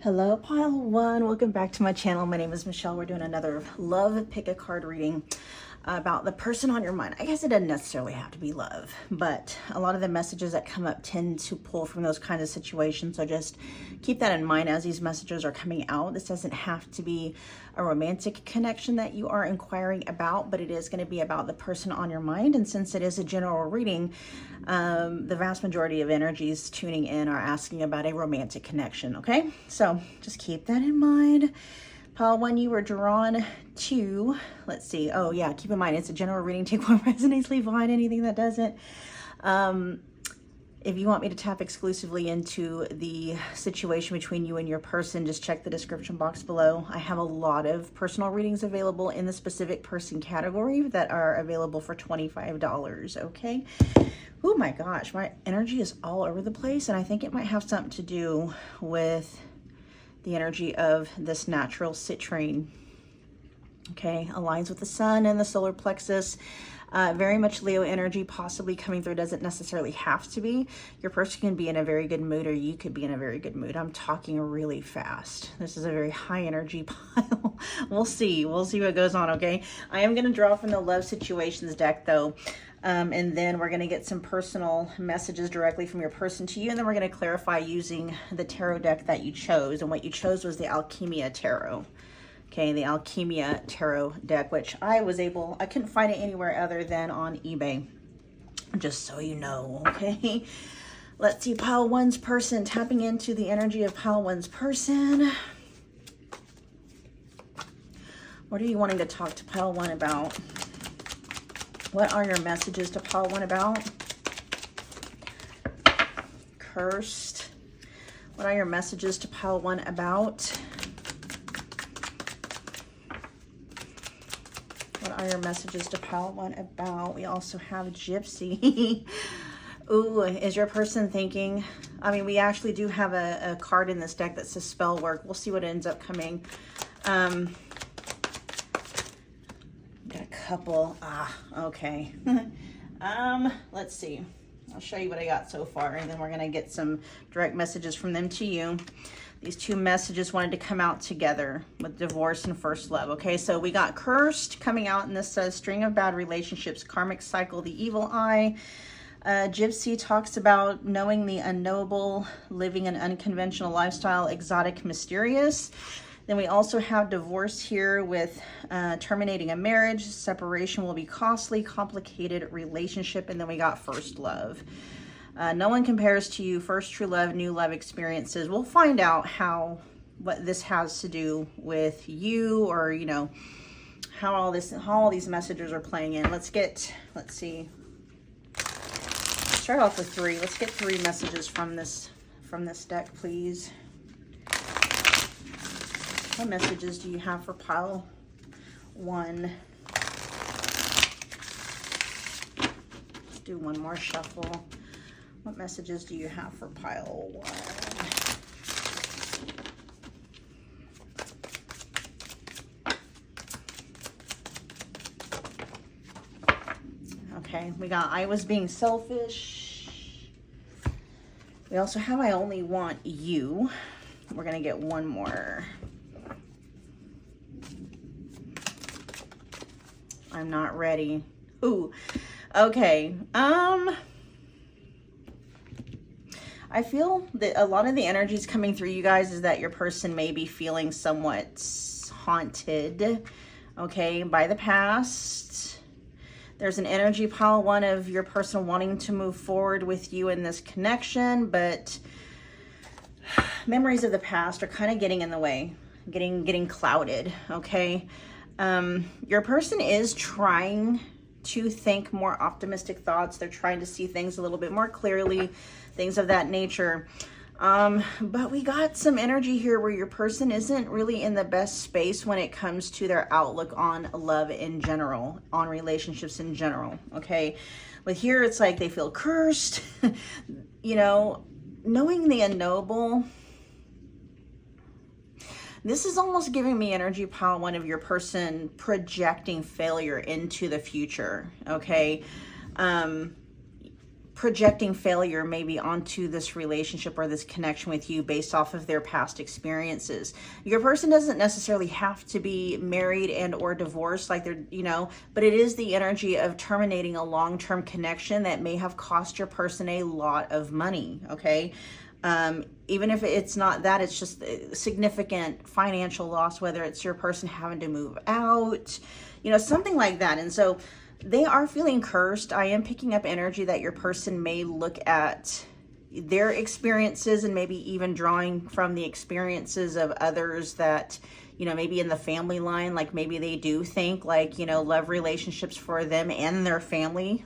Hello, pile one. Welcome back to my channel. My name is Michelle. We're doing another love pick a card reading about the person on your mind. I guess it doesn't necessarily have to be love, but a lot of the messages that come up tend to pull from those kinds of situations. So just keep that in mind as these messages are coming out. This doesn't have to be a romantic connection that you are inquiring about, but it is going to be about the person on your mind. And since it is a general reading, the vast majority of energies tuning in are asking about a romantic connection. Okay, so just keep that in mind. Pile one, you were drawn to, let's see. Oh yeah, keep in mind, it's a general reading. Take what resonates, leave behind anything that doesn't. If you want me to tap exclusively into the situation between you and your person, just check the description box below. I have a lot of personal readings available in the specific person category that are available for $25, okay? Oh my gosh, my energy is all over the place, and I think it might have something to do with the energy of this natural citrine. Okay, aligns with the sun and the solar plexus. Very much Leo energy possibly coming through. Doesn't necessarily have to be. Your person can be in a very good mood, or you could be in a very good mood. I'm talking really fast. This is a very high energy pile. We'll see what goes on. Okay, I am going to draw from the love situations deck though, and then we're going to get some personal messages directly from your person to you, and then we're going to clarify using the tarot deck that you chose. And what you chose was the Alchemia Tarot. Okay, the Alchemia Tarot deck, which I couldn't find it anywhere other than on eBay, just so you know, okay? Let's see, pile one's person, tapping into the energy of pile one's person. What are you wanting to talk to pile one about? What are your messages to pile one about? Cursed. What are your messages to pile one about? What are your messages to pile one about? We also have Gypsy. Ooh, is your person thinking? I mean, we actually do have a card in this deck that says spell work. We'll see what ends up coming. Got a couple. Okay. Let's see. I'll show you what I got so far, and then we're going to get some direct messages from them to you. These two messages wanted to come out together with divorce and first love. Okay, so we got cursed coming out, and this says string of bad relationships, karmic cycle, the evil eye. Gypsy talks about knowing the unknowable, living an unconventional lifestyle, exotic, mysterious. Then we also have divorce here with terminating a marriage, separation will be costly, complicated relationship, and then we got first love. No one compares to you, first true love, new love experiences. We'll find out what this has to do with you, or you know, how all these messages are playing in. Let's see. Start off with three. Let's get three messages from this deck, please. What messages do you have for pile one? Let's do one more shuffle. What messages do you have for pile one? Okay, we got I was being selfish. We also have I only want you. We're gonna get one more. I'm not ready. Ooh, okay. I feel that a lot of the energies coming through you guys is that your person may be feeling somewhat haunted, okay, by the past. There's an energy pile one of your person wanting to move forward with you in this connection, but memories of the past are kind of getting in the way, getting clouded, okay? Your person is trying to think more optimistic thoughts. They're trying to see things a little bit more clearly, things of that nature. But we got some energy here where your person isn't really in the best space when it comes to their outlook on love in general, on relationships in general, okay? But here it's like they feel cursed, you know, knowing the unknowable. This is almost giving me energy pile one of your person projecting failure into the future, okay? projecting failure maybe onto this relationship or this connection with you based off of their past experiences. Your person doesn't necessarily have to be married and or divorced, like they're, you know, but it is the energy of terminating a long-term connection that may have cost your person a lot of money, okay? Even if it's not that, it's just significant financial loss, whether it's your person having to move out, you know, something like that. And so they are feeling cursed. I am picking up energy that your person may look at their experiences and maybe even drawing from the experiences of others that, you know, maybe in the family line, like maybe they do think like, you know, love relationships for them and their family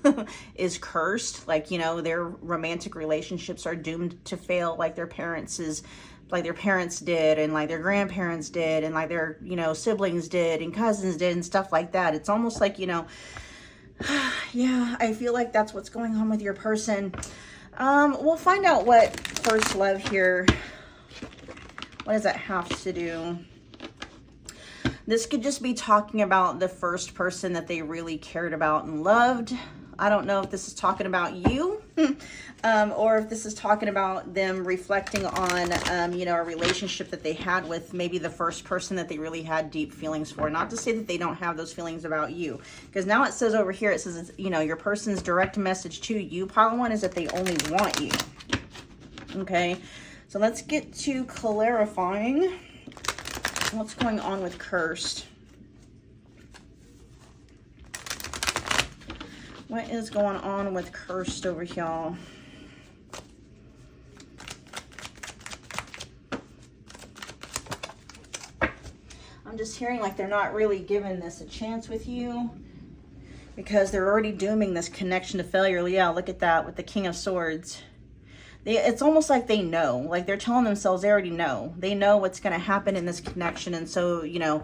is cursed. Like, you know, their romantic relationships are doomed to fail like their parents did, and like their grandparents did, and like their, you know, siblings did and cousins did and stuff like that. It's almost like, you know, yeah, I feel like that's what's going on with your person. We'll find out what first love here, what does that have to do? This could just be talking about the first person that they really cared about and loved. I don't know if this is talking about you, or if this is talking about them reflecting on, you know, a relationship that they had with maybe the first person that they really had deep feelings for. Not to say that they don't have those feelings about you, because now it says over here, it says, it's, you know, your person's direct message to you, pile one, is that they only want you. Okay, so let's get to clarifying what's going on with cursed. What is going on with cursed over here? I'm just hearing like they're not really giving this a chance with you because they're already dooming this connection to failure. Yeah, look at that with the King of Swords. It's almost like they know, like they're telling themselves they already know. They know what's going to happen in this connection. And so, you know,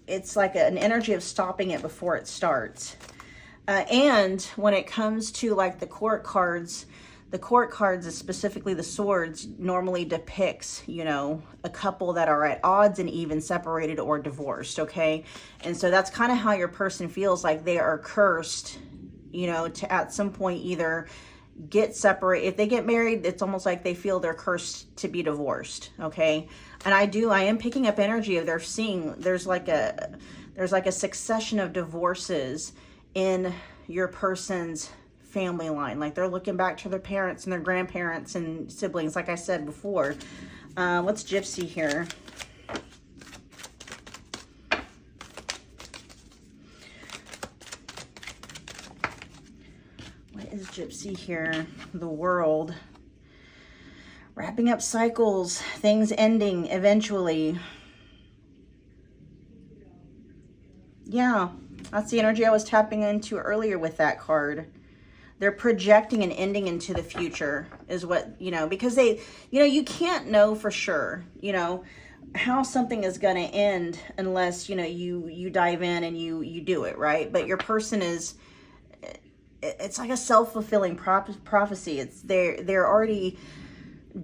it's like an energy of stopping it before it starts. And when it comes to like the court cards, specifically the swords, normally depicts, you know, a couple that are at odds and even separated or divorced, okay? And so that's kind of how your person feels, like they are cursed, you know, to at some point either get separated. If they get married, it's almost like they feel they're cursed to be divorced, okay? And I am picking up energy of they're seeing there's like a succession of divorces in your person's family line. Like they're looking back to their parents and their grandparents and siblings, like I said before. What's Gypsy here? What is Gypsy here? The World. Wrapping up cycles, things ending eventually. Yeah. That's the energy I was tapping into earlier with that card. They're projecting an ending into the future is what, you know, because they, you know, you can't know for sure, you know, how something is going to end unless, you know, you dive in and you do it, right? But your person is, it's like a self-fulfilling prophecy. It's they're already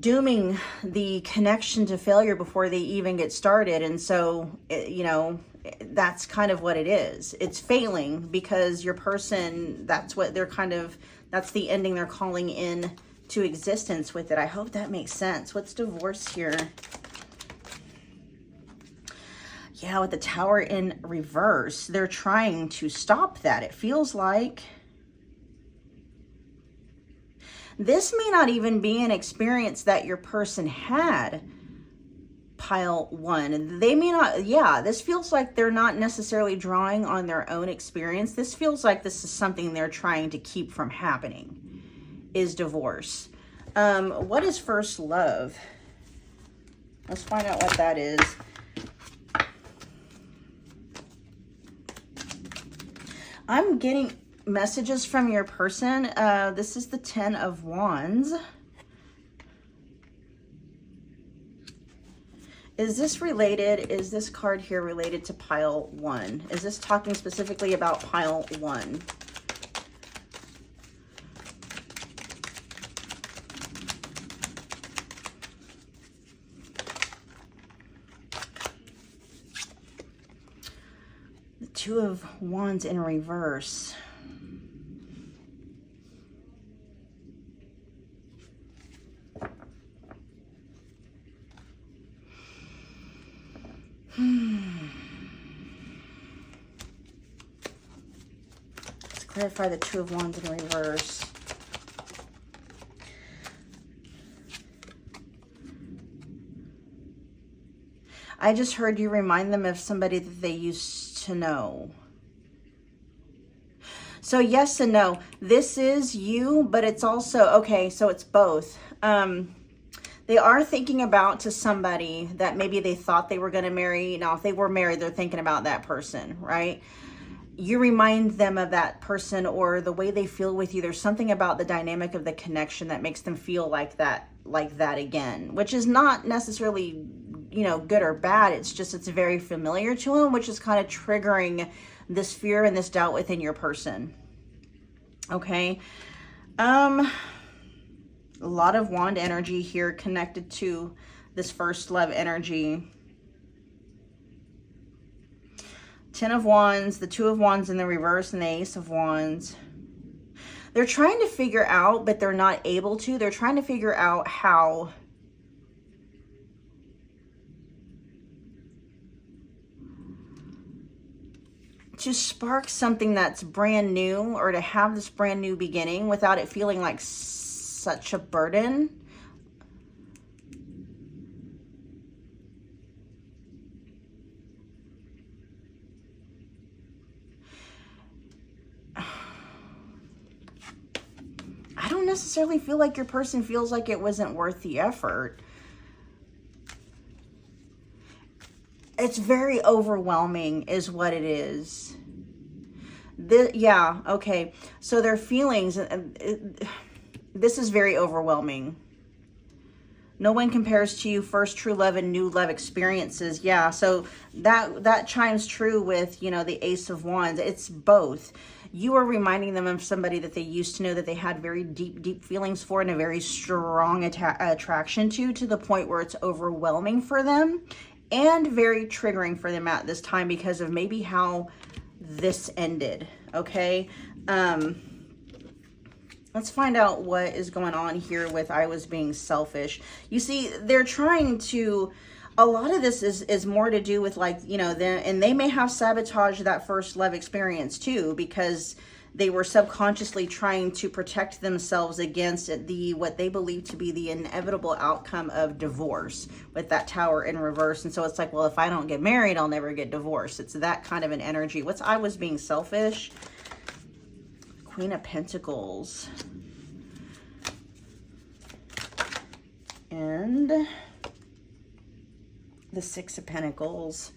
dooming the connection to failure before they even get started. And so, you know, that's kind of what it is. It's failing because your person, that's what they're kind of, that's the ending they're calling in to existence with it. I hope that makes sense. What's divorce here? Yeah, with the Tower in reverse, they're trying to stop that. It feels like this may not even be an experience that your person had. Pile one, they may not, yeah, this feels like they're not necessarily drawing on their own experience. This feels like this is something they're trying to keep from happening, is divorce. What is first love? Let's find out what that is. I'm getting messages from your person. This is the 10 of Wands. Is this related? Is this card here related to pile one? Is this talking specifically about pile one? The Two of Wands in reverse. Clarify the Two of Wands in reverse. I just heard you remind them of somebody that they used to know. So yes and no. This is you, but it's also, okay, so it's both. They are thinking about to somebody that maybe they thought they were going to marry. Now, if they were married, they're thinking about that person, right? You remind them of that person or the way they feel with you. There's something about the dynamic of the connection that makes them feel like that again, which is not necessarily, you know, good or bad. It's just, it's very familiar to them, which is kind of triggering this fear and this doubt within your person. Okay. A lot of wand energy here connected to this first love energy. 10 of Wands, the 2 of Wands in the reverse, and the Ace of Wands. They're trying to figure out, but they're not able to. They're trying to figure out how to spark something that's brand new, or to have this brand new beginning without it feeling like such a burden. I don't necessarily feel like your person feels like it wasn't worth the effort. It's very overwhelming is what it is. Yeah, okay. So their feelings, this is very overwhelming. No one compares to you, first true love and new love experiences. Yeah, so that chimes true with, you know, the Ace of Wands. It's both. You are reminding them of somebody that they used to know, that they had very deep, deep feelings for and a very strong attraction to the point where it's overwhelming for them and very triggering for them at this time because of maybe how this ended, okay? Let's find out what is going on here with I was being selfish. You see, they're trying to, a lot of this is more to do with, like, you know, and they may have sabotaged that first love experience too, because they were subconsciously trying to protect themselves against what they believe to be the inevitable outcome of divorce with that Tower in reverse. And so it's like, well, if I don't get married, I'll never get divorced. It's that kind of an energy. What's I was being selfish? Queen of Pentacles. And the Six of Pentacles.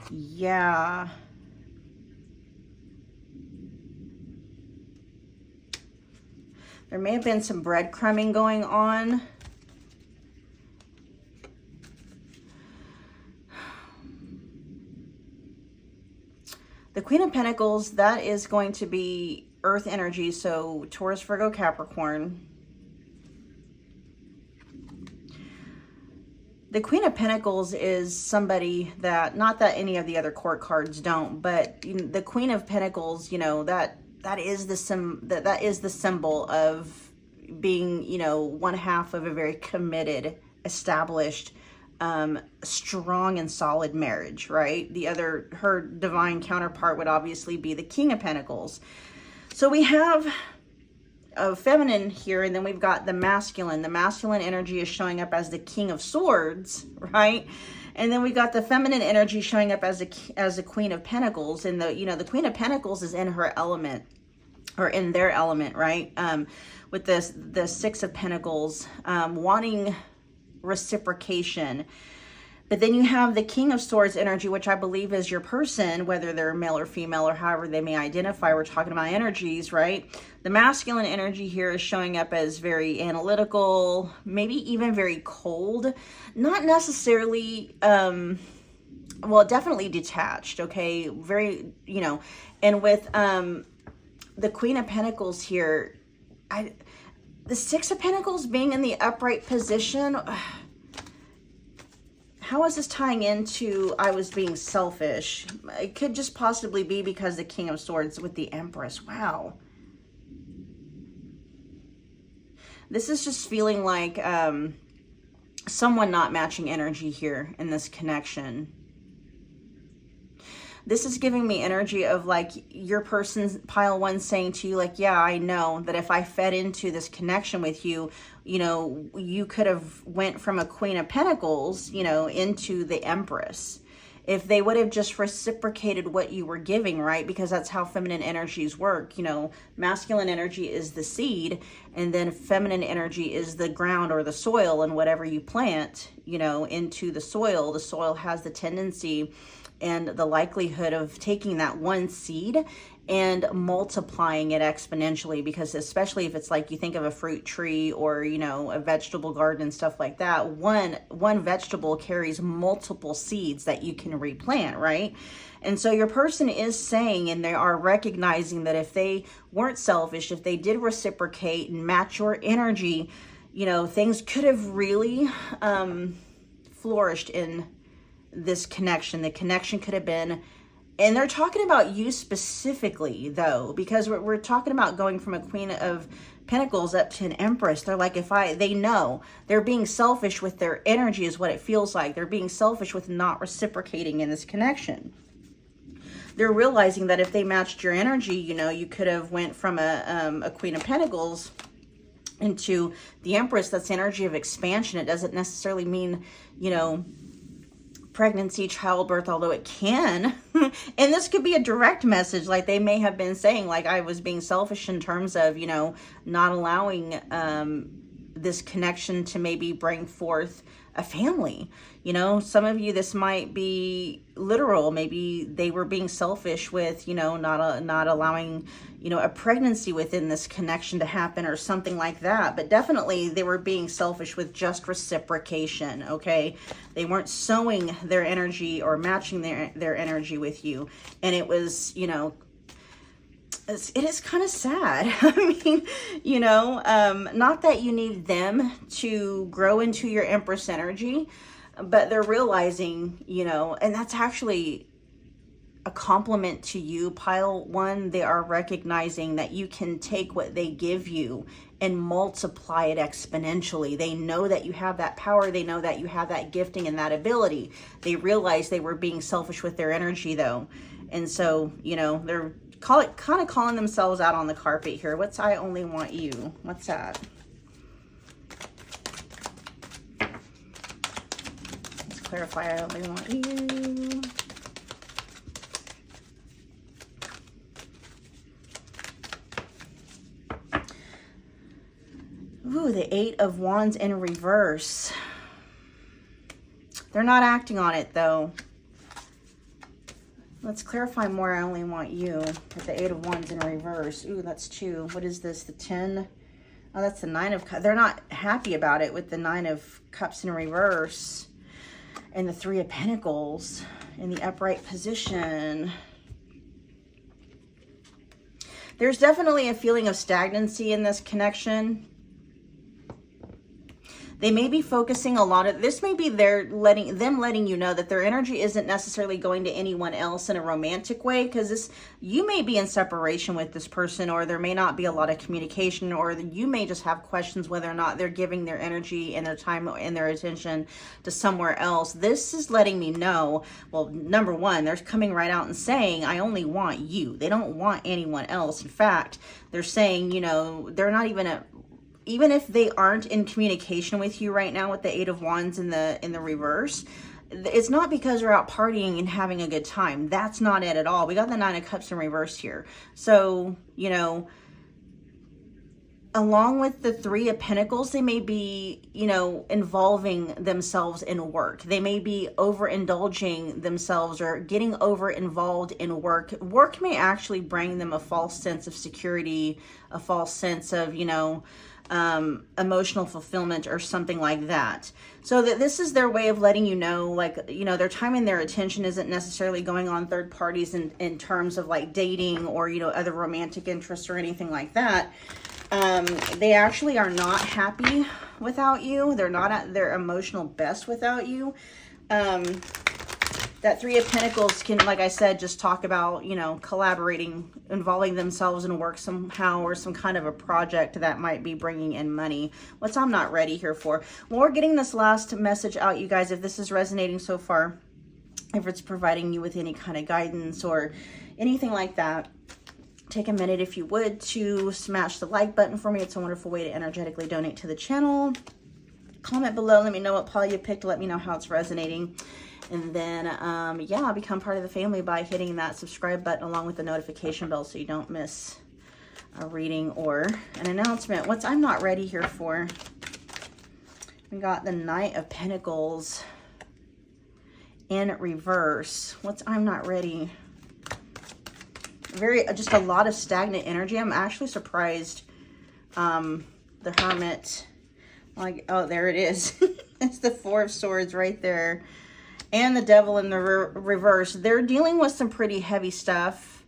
Yeah. There may have been some breadcrumbing going on. The Queen of Pentacles, that is going to be Earth energy, so Taurus, Virgo, Capricorn. The Queen of Pentacles is somebody that, not that any of the other court cards don't, but you know, the Queen of Pentacles, you know, that is the symbol of being, you know, one half of a very committed, established, strong and solid marriage, right? Her divine counterpart would obviously be the King of Pentacles. So we have a feminine here, and then we've got the masculine. The masculine energy is showing up as the King of Swords, right? And then we got the feminine energy showing up as the Queen of Pentacles. And the Queen of Pentacles is in her element, or in their element, right? With the Six of Pentacles, wanting reciprocation. But then you have the King of Swords energy, which I believe is your person, whether they're male or female or however they may identify. We're talking about energies, right? The masculine energy here is showing up as very analytical, maybe even very cold, not necessarily, well, definitely detached, okay? Very, you know, and with the Queen of Pentacles here, the Six of Pentacles being in the upright position, how is this tying into I was being selfish? It could just possibly be because the King of Swords with the Empress. Wow. This is just feeling like someone not matching energy here in this connection. This is giving me energy of like your person's pile one saying to you, like, yeah, I know that if I fed into this connection with you, you know, you could have went from a Queen of Pentacles, you know, into the Empress. If they would have just reciprocated what you were giving, right? Because that's how feminine energies work. You know, masculine energy is the seed, and then feminine energy is the ground or the soil, and whatever you plant, you know, into the soil has the tendency and the likelihood of taking that one seed and multiplying it exponentially, because especially if it's like you think of a fruit tree or, you know, a vegetable garden and stuff like that, one vegetable carries multiple seeds that you can replant, right? And so your person is saying, and they are recognizing that if they weren't selfish, if they did reciprocate and match your energy, you know, things could have really flourished in this connection. The connection could have been, and they're talking about you specifically though, because we're talking about going from a Queen of Pentacles up to an Empress. They're like, they know they're being selfish with their energy is what it feels like. They're being selfish with not reciprocating in this connection. They're realizing that if they matched your energy, you know, you could have went from a Queen of Pentacles into the Empress. That's energy of expansion. It doesn't necessarily mean, you know, pregnancy, childbirth, although it can. And this could be a direct message, like they may have been saying, like, I was being selfish in terms of, you know, not allowing this connection to maybe bring forth a family. You know, some of you, this might be literal. Maybe they were being selfish with, you know, not allowing, you know, a pregnancy within this connection to happen or something like that. But definitely they were being selfish with just reciprocation, okay? They weren't sowing their energy or matching their energy with you. And it was, you know, it is kind of sad. I mean, you know, not that you need them to grow into your Empress energy, but they're realizing, you know, and that's actually a compliment to you, pile one. They are recognizing that you can take what they give you and multiply it exponentially. They know that you have that power. They know that you have that gifting and that ability. They realize they were being selfish with their energy though. And so, you know, they're kind of calling themselves out on the carpet here. What's I only want you? What's that? Let's clarify. I only want you. Ooh, the Eight of Wands in reverse. They're not acting on it though. Let's clarify more. I only want you with the Eight of Wands in reverse. Ooh, that's two. What is this? The 10? Oh, that's the 9 of Cups. They're not happy about it with the 9 of Cups in reverse and the 3 of Pentacles in the upright position. There's definitely a feeling of stagnancy in this connection. They may be focusing a lot of, this may be letting you know that their energy isn't necessarily going to anyone else in a romantic way, because you may be in separation with this person, or there may not be a lot of communication, or you may just have questions whether or not they're giving their energy and their time and their attention to somewhere else. This is letting me know, well, number one, they're coming right out and saying, I only want you. They don't want anyone else. In fact, they're saying, you know, they're not even if they aren't in communication with you right now with the 8 of Wands in the reverse, it's not because they're out partying and having a good time. That's not it at all. We got the 9 of Cups in reverse here. So, you know, along with the 3 of Pentacles, they may be, you know, involving themselves in work. They may be overindulging themselves or getting over involved in work. Work may actually bring them a false sense of security, a false sense of, you know, emotional fulfillment or something like that. So that this is their way of letting you know, like, you know, their time and their attention isn't necessarily going on third parties in terms of like dating or, you know, other romantic interests or anything like that. They actually are not happy without you. They're not at their emotional best without you. That Three of Pentacles can, like I said, just talk about, you know, collaborating, involving themselves in work somehow, or some kind of a project that might be bringing in money. What's I'm not ready here for? Well, we're getting this last message out, you guys, if this is resonating so far, if it's providing you with any kind of guidance or anything like that, take a minute, if you would, to smash the like button for me. It's a wonderful way to energetically donate to the channel. Comment below, let me know what pile you picked, let me know how it's resonating. And then, yeah, become part of the family by hitting that subscribe button along with the notification bell so you don't miss a reading or an announcement. What's I'm not ready here for? We got the Knight of Pentacles in reverse. What's I'm not ready? Just a lot of stagnant energy. I'm actually surprised. The Hermit, like, oh, there it is. It's the Four of Swords right there. And the Devil in the reverse. They're dealing with some pretty heavy stuff,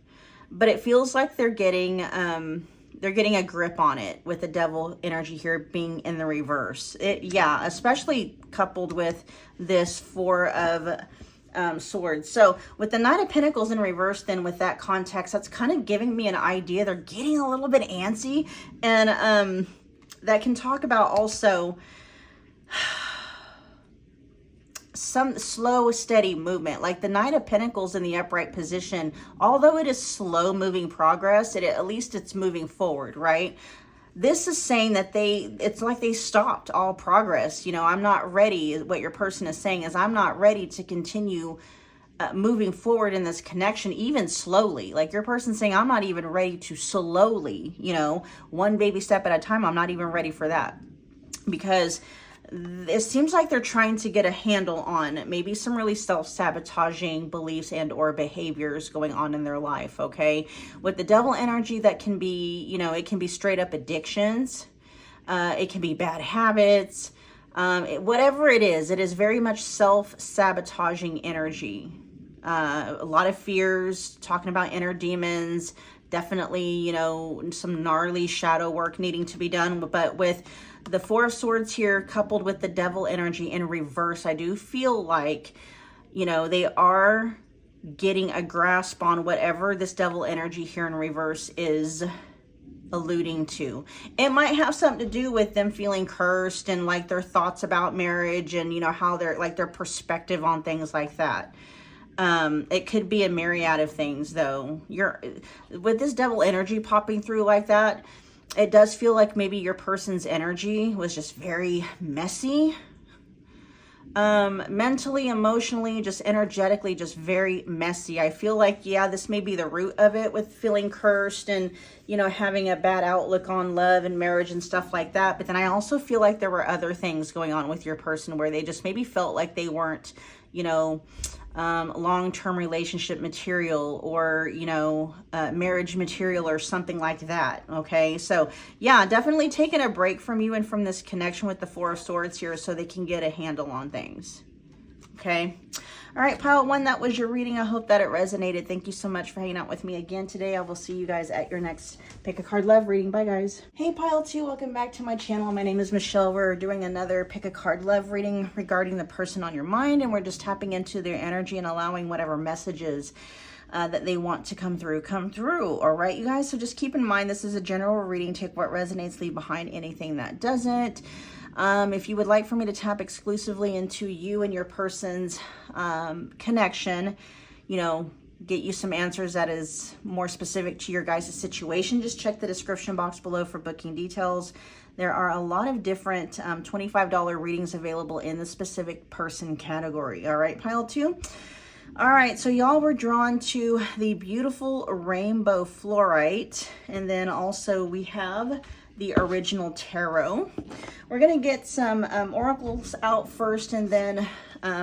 but it feels like they're getting a grip on it with the Devil energy here being in the reverse. Yeah, especially coupled with this Four of Swords. So with the Knight of Pentacles in reverse, then with that context, that's kind of giving me an idea. They're getting a little bit antsy, and that can talk about also some slow, steady movement. Like the Knight of Pentacles in the upright position, although it is slow moving progress, at least it's moving forward, right? This is saying that it's like they stopped all progress. You know, I'm not ready. What your person is saying is, I'm not ready to continue moving forward in this connection, even slowly. Like your person's saying, I'm not even ready to slowly, you know, one baby step at a time. I'm not even ready for that, because it seems like they're trying to get a handle on maybe some really self-sabotaging beliefs and or behaviors going on in their life, okay? With the Devil energy, that can be, you know, it can be straight up addictions. It can be bad habits. Whatever it is very much self-sabotaging energy. A lot of fears, talking about inner demons, definitely, you know, some gnarly shadow work needing to be done. But with the Four of Swords here coupled with the Devil energy in reverse, I do feel like, you know, they are getting a grasp on whatever this Devil energy here in reverse is alluding to. It might have something to do with them feeling cursed and like their thoughts about marriage and, you know, how they're like their perspective on things like that. It could be a myriad of things, though. With this Devil energy popping through like that, it does feel like maybe your person's energy was just very messy. Mentally, emotionally, just energetically, just very messy. I feel like, yeah, this may be the root of it, with feeling cursed and, you know, having a bad outlook on love and marriage and stuff like that. But then I also feel like there were other things going on with your person where they just maybe felt like they weren't, you know, long-term relationship material, or, you know, marriage material or something like that. Okay, so yeah, definitely taking a break from you and from this connection with the Four of Swords here so they can get a handle on things. Okay. All right, pile one, that was your reading. I hope that it resonated. Thank you so much for hanging out with me again today. I will see you guys at your next Pick a Card Love reading. Bye, guys. Hey, pile two, welcome back to my channel. My name is Michelle. We're doing another Pick a Card Love reading regarding the person on your mind, and we're just tapping into their energy and allowing whatever messages that they want to come through. All right, you guys, so just keep in mind, this is a general reading. Take what resonates, leave behind anything that doesn't. If you would like for me to tap exclusively into you and your person's connection, you know, get you some answers that is more specific to your guys' situation, just check the description box below for booking details. There are a lot of different $25 readings available in the specific person category. All right, pile two. All right, so y'all were drawn to the beautiful rainbow fluorite, and then also we have the original tarot. We're gonna get some oracles out first, and then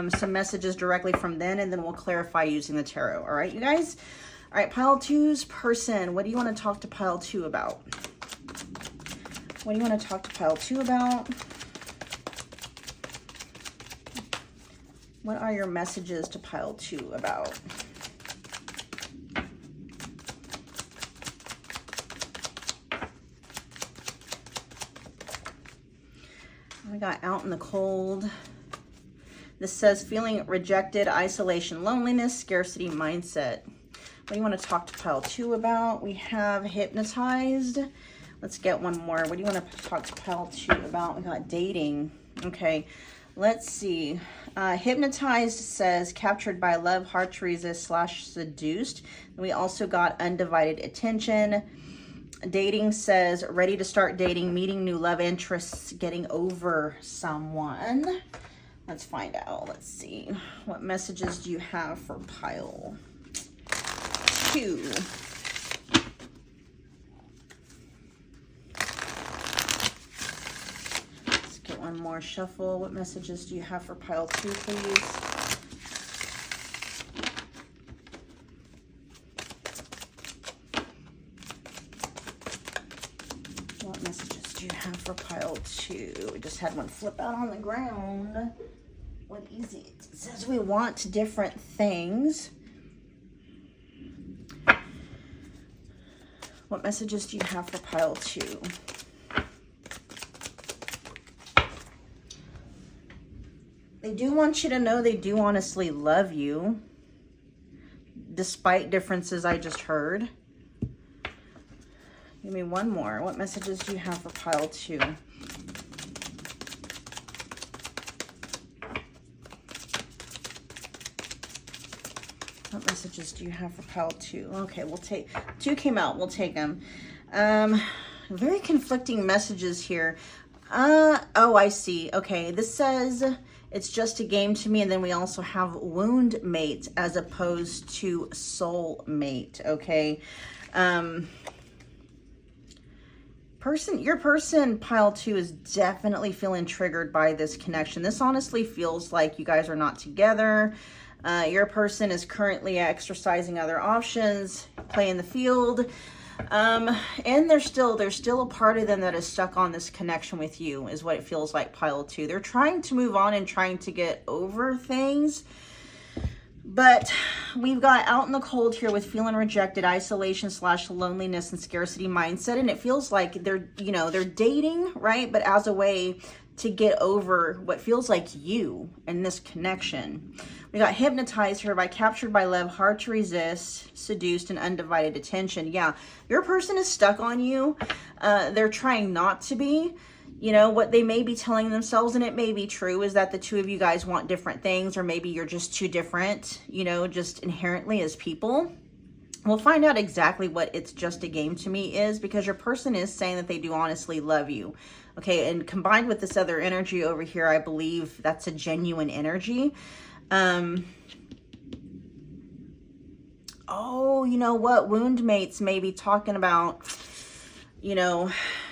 some messages directly from them, and then we'll clarify using the tarot. All right, you guys? All right, pile two's person, what do you want to talk to pile two about? What do you want to talk to pile two about? What are your messages to pile two about? We got out in the cold. This says feeling rejected, isolation, loneliness, scarcity mindset. What do you want to talk to pile 2 about? We have hypnotized. Let's get one more. What do you want to talk to pile 2 about? We got dating. Okay, let's see. Hypnotized says captured by love, hard to resist / seduced. We also got undivided attention. Dating says ready to start dating, meeting new love interests, getting over someone. Let's find out. Let's see. What messages do you have for pile 2? Let's get one more shuffle. What messages do you have for pile 2, please? What messages do you have for pile 2? We just had one flip out on the ground. What is it? It says we want different things. What messages do you have for pile 2? They do want you to know they do honestly love you, despite differences I just heard. Give me one more. What messages do you have for pile 2? What messages do you have for pile 2? Okay, we'll take 2 came out. We'll take them. Very conflicting messages here. Oh, I see. Okay, this says it's just a game to me, and then we also have wound mate as opposed to soul mate. Okay. Your person, pile 2, is definitely feeling triggered by this connection. This honestly feels like you guys are not together. Your person is currently exercising other options, playing the field. And there's still a part of them that is stuck on this connection with you, is what it feels like, pile 2. They're trying to move on and trying to get over things. But we've got out in the cold here with feeling rejected, isolation / loneliness, and scarcity mindset. And it feels like they're dating, right? But as a way to get over what feels like you and this connection. We got hypnotized here by captured by love, hard to resist, seduced, and undivided attention. Yeah, your person is stuck on you. They're trying not to be. You know, what they may be telling themselves, and it may be true, is that the two of you guys want different things, or maybe you're just too different, you know, just inherently as people. We'll find out exactly what it's just a game to me is, because your person is saying that they do honestly love you. Okay, and combined with this other energy over here, I believe that's a genuine energy. Oh, you know what? Wound mates may be talking about, you know,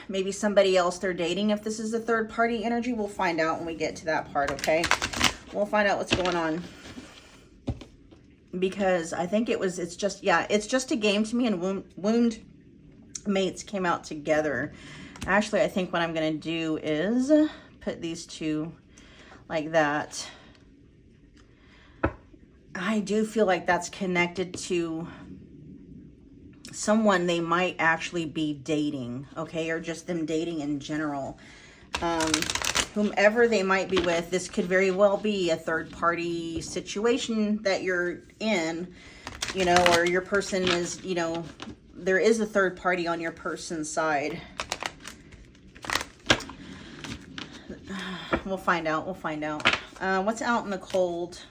maybe somebody else they're dating. If this is a third party energy, we'll find out when we get to that part, okay? We'll find out what's going on. Because I think it's just a game to me, and wound mates came out together. Actually, I think what I'm going to do is put these two like that. I do feel like that's connected to someone they might actually be dating, okay, or just them dating in general. Whomever they might be with, this could very well be a third-party situation that you're in, you know, or your person is, you know, there is a third party on your person's side. We'll find out. We'll find out. What's out in the cold?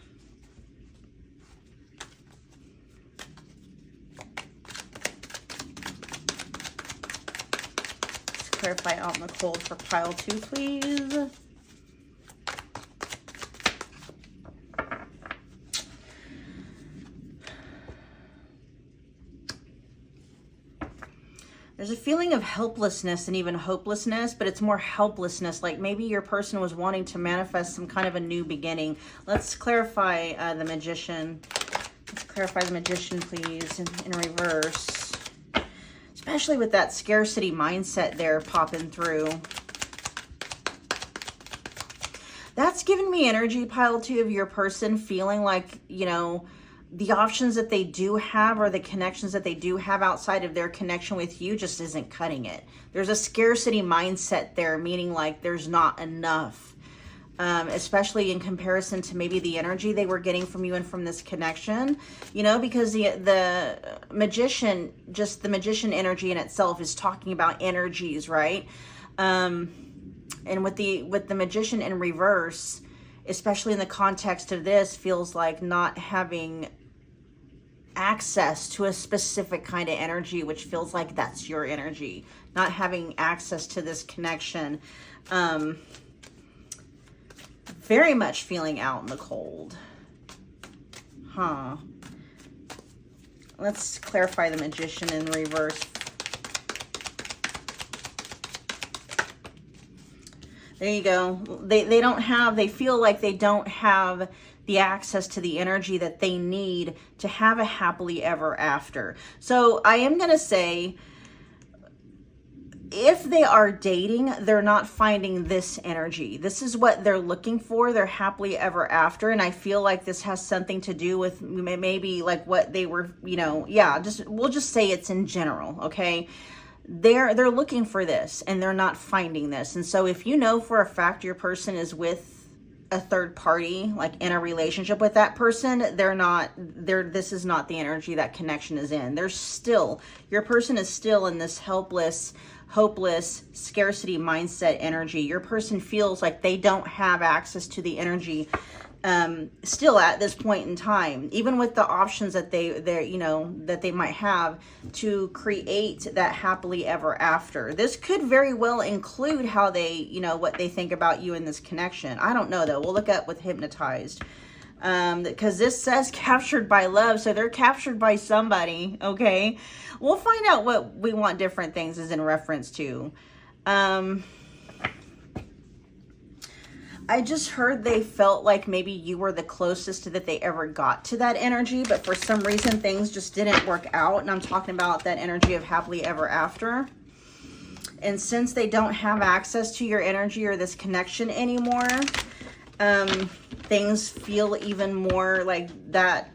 Clarify out in the cold for pile 2, please. There's a feeling of helplessness and even hopelessness, but it's more helplessness. Like maybe your person was wanting to manifest some kind of a new beginning. Let's clarify the Magician. Let's clarify the Magician, please, in reverse. Especially with that scarcity mindset there popping through. That's giving me energy, pile 2, of your person feeling like, you know, the options that they do have or the connections that they do have outside of their connection with you just isn't cutting it. There's a scarcity mindset there, meaning like there's not enough. especially in comparison to maybe the energy they were getting from you and from this connection, you know, because the magician, just the magician energy in itself is talking about energies, right? And with the magician in reverse, especially in the context of this, feels like not having access to a specific kind of energy, which feels like that's your energy, not having access to this connection. Very much feeling out in the cold. Huh. Let's clarify the magician in reverse. There you go. They feel like they don't have the access to the energy that they need to have a happily ever after. So I am going to say, if they are dating, they're not finding this energy. This is what they're looking for, their happily ever after. And I feel like this has something to do with maybe like what they were, you know, yeah, we'll just say it's in general, okay? They're looking for this and they're not finding this. And so if you know for a fact your person is with a third party, like in a relationship with that person, this is not the energy that connection is in. Your person is still in this helpless, hopeless, scarcity mindset energy. Your person feels like they don't have access to the energy still at this point in time, even with the options that they might have to create that happily ever after. This could very well include how they, what they think about you in this connection. I don't know though. We'll look up with hypnotized. Because this says captured by love, so they're captured by somebody, okay? We'll find out what we want different things is in reference to. I just heard they felt like maybe you were the closest that they ever got to that energy, but for some reason things just didn't work out, and I'm talking about that energy of happily ever after. And since they don't have access to your energy or this connection anymore, things feel even more like that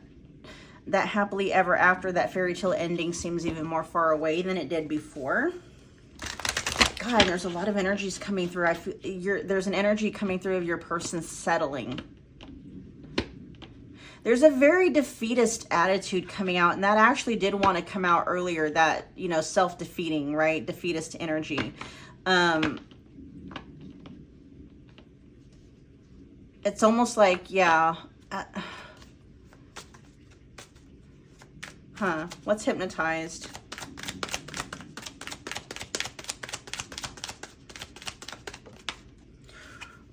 happily ever after, that fairy tale ending seems even more far away than it did before. God, there's a lot of energies coming through. I feel there's an energy coming through of your person settling. There's a very defeatist attitude coming out, and that actually did want to come out earlier, that, self-defeating, right? Defeatist energy. It's almost like, yeah. What's hypnotized?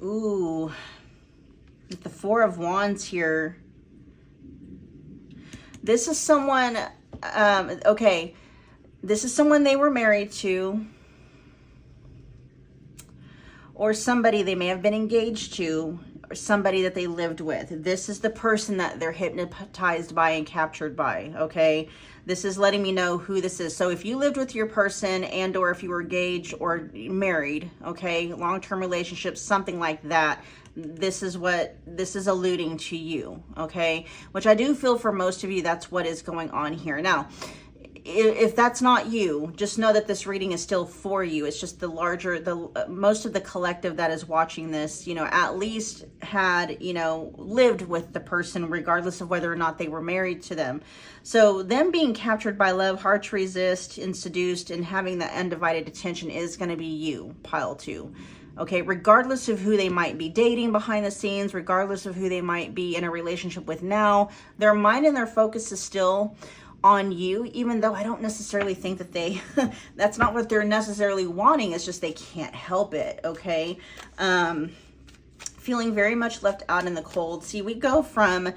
Ooh. With the Four of Wands here. This is someone, okay. This is someone they were married to. Or somebody they may have been engaged to. Somebody that they lived with. This is the person that they're hypnotized by and captured by, okay? This is letting me know who this is. So if you lived with your person and or if you were engaged or married, okay, long-term relationships, something like that, this is what this is alluding to you, okay? Which I do feel for most of you, that's what is going on here. Now, if that's not you, just know that this reading is still for you. It's just most of the collective that is watching this, at least had, lived with the person regardless of whether or not they were married to them. So them being captured by love, hard to resist and seduced, and having that undivided attention is going to be you, pile 2. Okay, regardless of who they might be dating behind the scenes, regardless of who they might be in a relationship with now, their mind and their focus is still on you, even though I don't necessarily think that that's not what they're necessarily wanting. It's just they can't help it, okay? Feeling very much left out in the cold. See, we go from,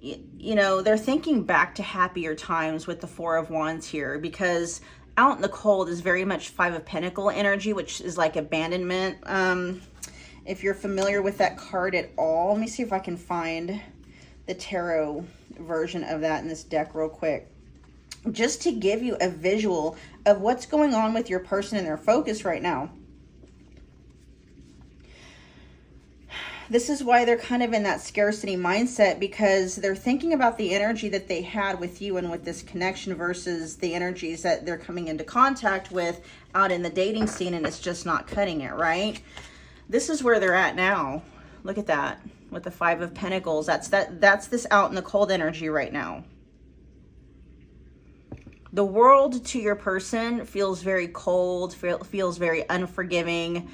they're thinking back to happier times with the Four of Wands here, because out in the cold is very much Five of Pentacles energy, which is like abandonment. If you're familiar with that card at all, let me see if I can find the tarot version of that in this deck real quick, just to give you a visual of what's going on with your person and their focus right now. This is why they're kind of in that scarcity mindset, because they're thinking about the energy that they had with you and with this connection versus the energies that they're coming into contact with out in the dating scene, and it's just not cutting it, right? This is where they're at now. look at that with the Five of Pentacles. That's this out in the cold energy right now. The world to your person feels very cold, feels very unforgiving.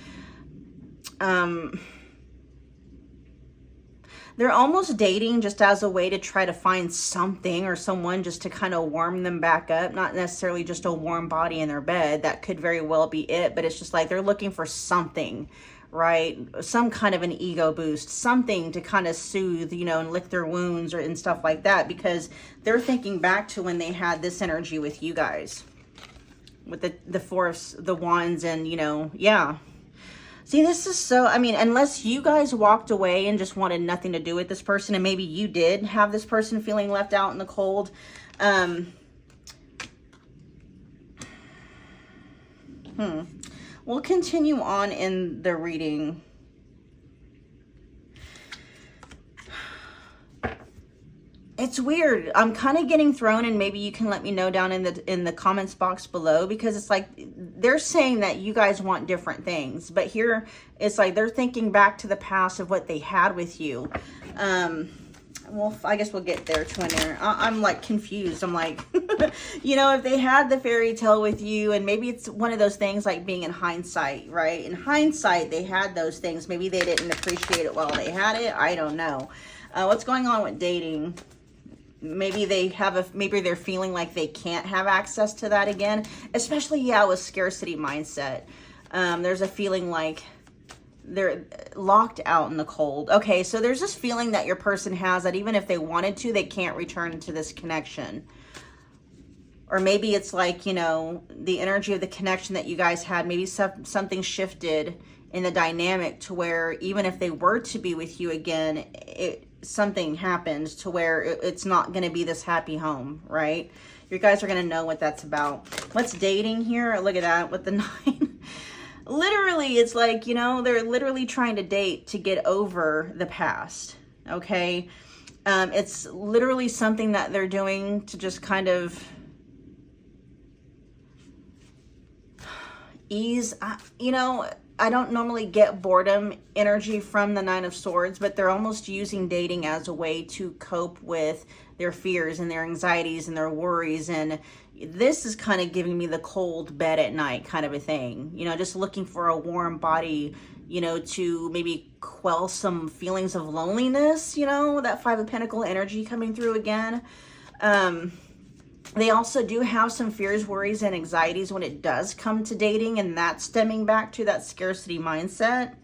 They're almost dating just as a way to try to find something or someone just to kind of warm them back up. Not necessarily just a warm body in their bed. That could very well be it. But it's just like they're looking for something, right? Some kind of an ego boost. Something to kind of soothe, you know, and lick their wounds and stuff like that. Because they're thinking back to when they had this energy with you guys. With the Four of the Wands and, you know, yeah. See, this is so, I mean, unless you guys walked away and just wanted nothing to do with this person, and maybe you did have this person feeling left out in the cold. We'll continue on in the reading. It's weird. I'm kind of getting thrown, and maybe you can let me know down in the comments box below, because it's like they're saying that you guys want different things, but here it's like they're thinking back to the past of what they had with you. Well, I guess we'll get there, twin air. I'm like confused. I'm like, you know, if they had the fairy tale with you, and maybe it's one of those things like being in hindsight, right? In hindsight, they had those things. Maybe they didn't appreciate it while they had it. I don't know. What's going on with dating? Maybe they have maybe they're feeling like they can't have access to that again, especially, yeah, with scarcity mindset. There's a feeling like they're locked out in the cold. Okay, so there's this feeling that your person has that even if they wanted to, they can't return to this connection. Or maybe it's like, you know, the energy of the connection that you guys had, maybe something shifted in the dynamic to where even if they were to be with you again, something happened to where it's not going to be this happy home, right? You guys are going to know what that's about. What's dating here? Look at that with the 9. Literally, it's like, you know, they're literally trying to date to get over the past, okay? It's literally something that they're doing to just kind of ease, you know, I don't normally get boredom energy from the 9 of Swords, but they're almost using dating as a way to cope with their fears and their anxieties and their worries. And this is kind of giving me the cold bed at night kind of a thing. You know, just looking for a warm body, you know, to maybe quell some feelings of loneliness, you know, that 5 of Pentacles energy coming through again. They also do have some fears, worries, and anxieties when it does come to dating, and that's stemming back to that scarcity mindset.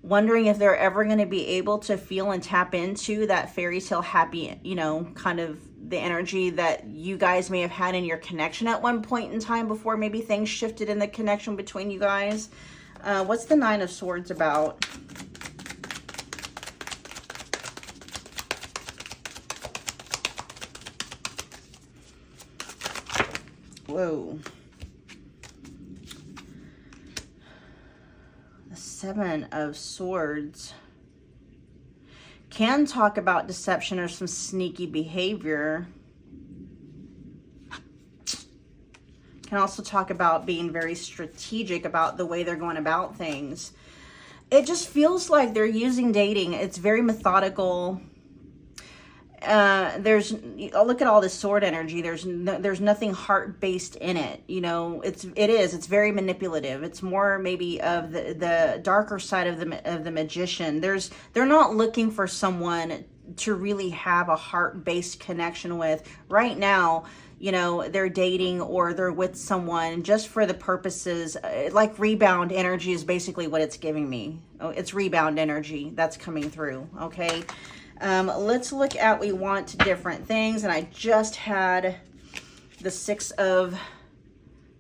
Wondering if they're ever going to be able to feel and tap into that fairy tale happy, you know, kind of the energy that you guys may have had in your connection at one point in time before maybe things shifted in the connection between you guys. What's the 9 of Swords about? Whoa. The 7 of Swords can talk about deception or some sneaky behavior. Can also talk about being very strategic about the way they're going about things. It just feels like they're using dating. It's very methodical. Look at all this sword energy. There's nothing heart-based in it. You know, it's very manipulative. It's more maybe of the darker side of the magician. They're not looking for someone to really have a heart-based connection with right now. You know, they're dating or they're with someone just for the purposes, like rebound energy is basically what it's giving me. Oh, it's rebound energy that's coming through. Okay. Let's look at, we want different things. And I just had the 6 of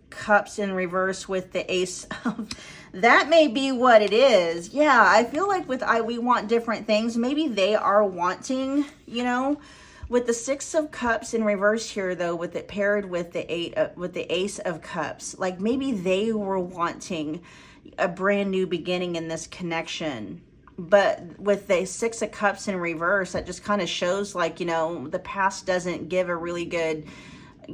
Cups in reverse with the Ace of, that may be what it is. Yeah, I feel like with we want different things. Maybe they are wanting, you know, with the 6 of Cups in reverse here though, with it paired with the Ace of Cups, like maybe they were wanting a brand new beginning in this connection. But with the 6 of Cups in reverse, that just kind of shows like, you know, the past doesn't give a really good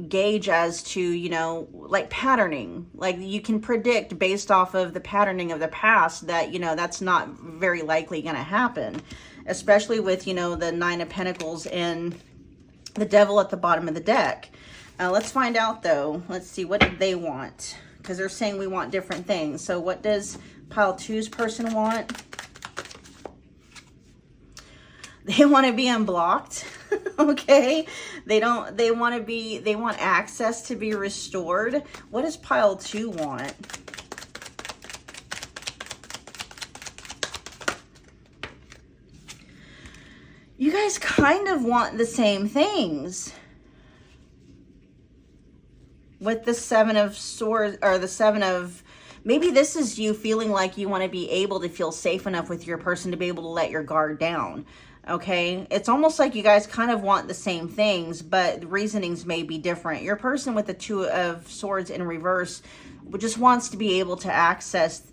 gauge as to, you know, like patterning. Like you can predict based off of the patterning of the past that, you know, that's not very likely going to happen, especially with, you know, the Nine of Pentacles and the Devil at the bottom of the deck. Let's find out though. Let's see, what do they want? Because they're saying we want different things. So what does pile two's person want? They want to be unblocked. Okay. They want access to be restored. What does pile two want? You guys kind of want the same things. With the Seven of Swords, or the Seven of, maybe this is you feeling like you want to be able to feel safe enough with your person to be able to let your guard down. Okay, it's almost like you guys kind of want the same things, but the reasonings may be different. Your person with the Two of Swords in reverse just wants to be able to access,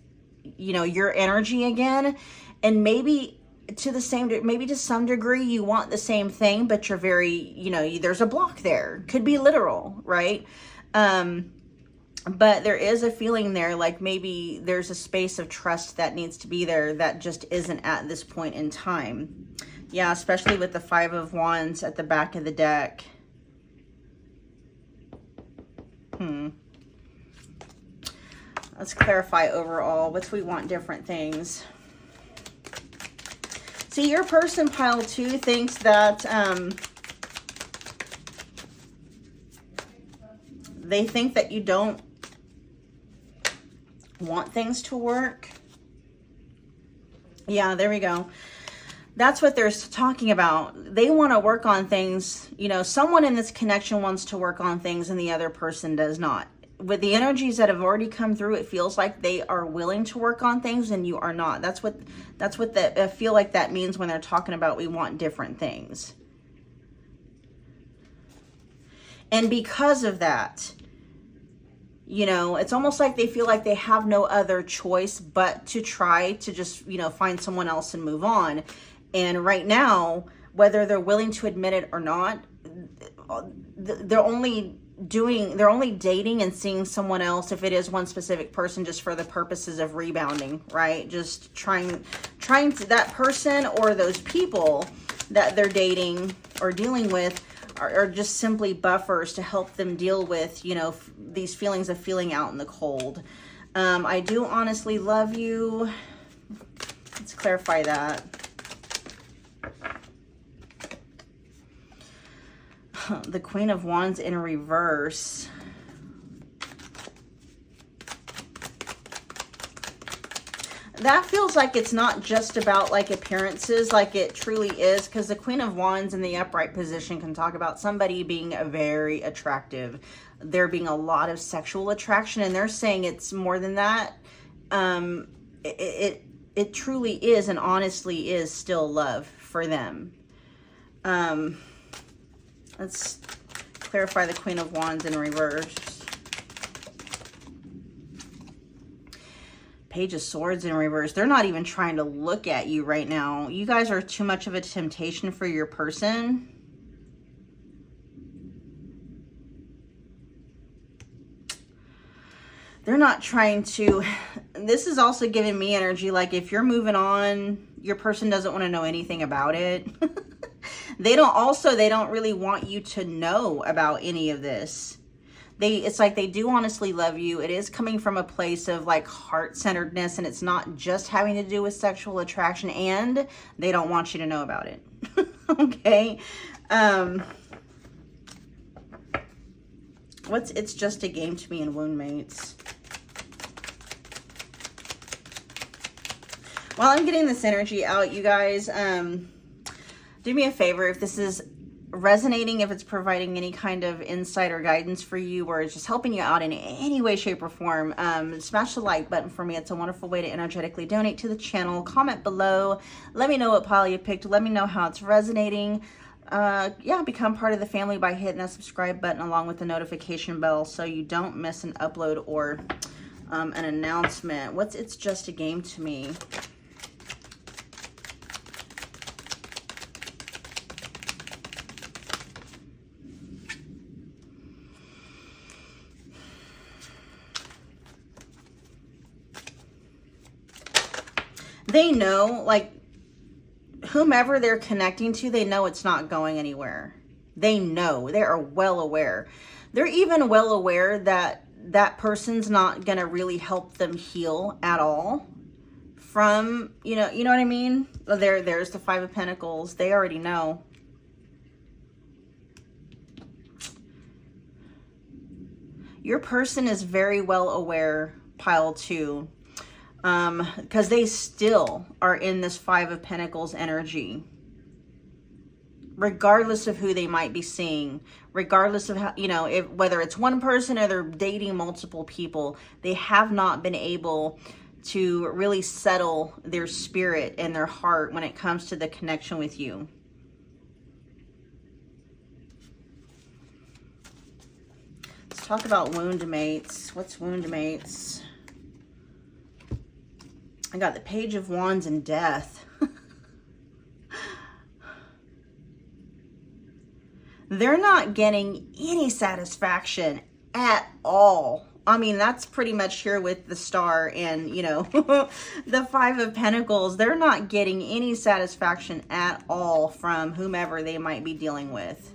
you know, your energy again. And maybe to the same, maybe to some degree you want the same thing, but you're very, you know, there's a block there. Could be literal, right? But there is a feeling there, like maybe there's a space of trust that needs to be there that just isn't at this point in time. Yeah, especially with the Five of Wands at the back of the deck. Let's clarify overall. What do we want different things? See, your person, pile two, thinks that they think that you don't want things to work. Yeah, there we go. That's what they're talking about. They want to work on things. You know, someone in this connection wants to work on things and the other person does not. With the energies that have already come through, it feels like they are willing to work on things and you are not. That's what I feel like that means when they're talking about we want different things. And because of that, you know, it's almost like they feel like they have no other choice but to try to just, you know, find someone else and move on. And right now, whether they're willing to admit it or not, they're only dating and seeing someone else, if it is one specific person, just for the purposes of rebounding, right? Just trying to, that person or those people that they're dating or dealing with are just simply buffers to help them deal with, you know, these feelings of feeling out in the cold. I do honestly love you. Let's clarify that. The Queen of Wands in reverse. That feels like it's not just about like appearances, like it truly is, because the Queen of Wands in the upright position can talk about somebody being very attractive, there being a lot of sexual attraction, and they're saying it's more than that. It truly is and honestly is still love for them. Let's clarify the Queen of Wands in reverse. Page of Swords in reverse. They're not even trying to look at you right now. You guys are too much of a temptation for your person. They're not trying to... This is also giving me energy, like if you're moving on, your person doesn't want to know anything about it. They don't really want you to know about any of this. It's like they do honestly love you. It is coming from a place of like heart-centeredness, and it's not just having to do with sexual attraction, and they don't want you to know about it. Okay. It's just a game to me in Wound Mates. While I'm getting this energy out, you guys, do me a favor, if this is resonating, if it's providing any kind of insight or guidance for you, or it's just helping you out in any way, shape, or form, smash the like button for me. It's a wonderful way to energetically donate to the channel. Comment below. Let me know what pile you picked. Let me know how it's resonating. Yeah, become part of the family by hitting that subscribe button along with the notification bell so you don't miss an upload or an announcement. It's just a game to me. They know, like, whomever they're connecting to, they know it's not going anywhere. They know. They are well aware. They're even well aware that that person's not going to really help them heal at all from, you know what I mean? There's the Five of Pentacles. They already know. Your person is very well aware, pile 2, because they still are in this Five of Pentacles energy. Regardless of who they might be seeing, regardless of how, you know, whether it's one person or they're dating multiple people, they have not been able to really settle their spirit and their heart when it comes to the connection with you. Let's talk about wound mates. What's wound mates? I got the Page of Wands and Death. They're not getting any satisfaction at all. I mean, that's pretty much here with the Star and, you know, the Five of Pentacles. They're not getting any satisfaction at all from whomever they might be dealing with.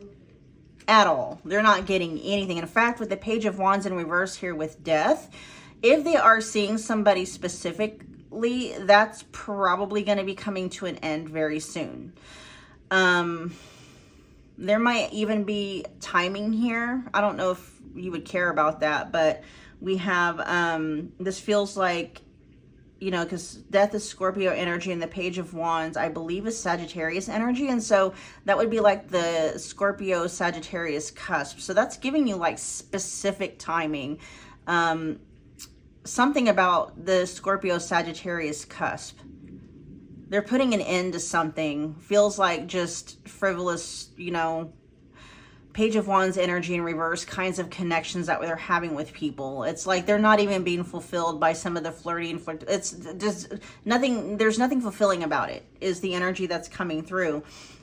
At all. They're not getting anything. In fact, with the Page of Wands in reverse here with Death, if they are seeing somebody specifically, that's probably going to be coming to an end very soon. There might even be timing here. I don't know if you would care about that, but we have, this feels like, you know, because Death is Scorpio energy and the Page of Wands, I believe, is Sagittarius energy. And so that would be like the Scorpio Sagittarius cusp. So that's giving you like specific timing. Something about the Scorpio Sagittarius cusp. They're putting an end to something. Feels like just frivolous, you know, Page of Wands energy in reverse kinds of connections that they're having with people. It's like they're not even being fulfilled by some of the flirty and it's just nothing. There's nothing fulfilling about it, is the energy that's coming through.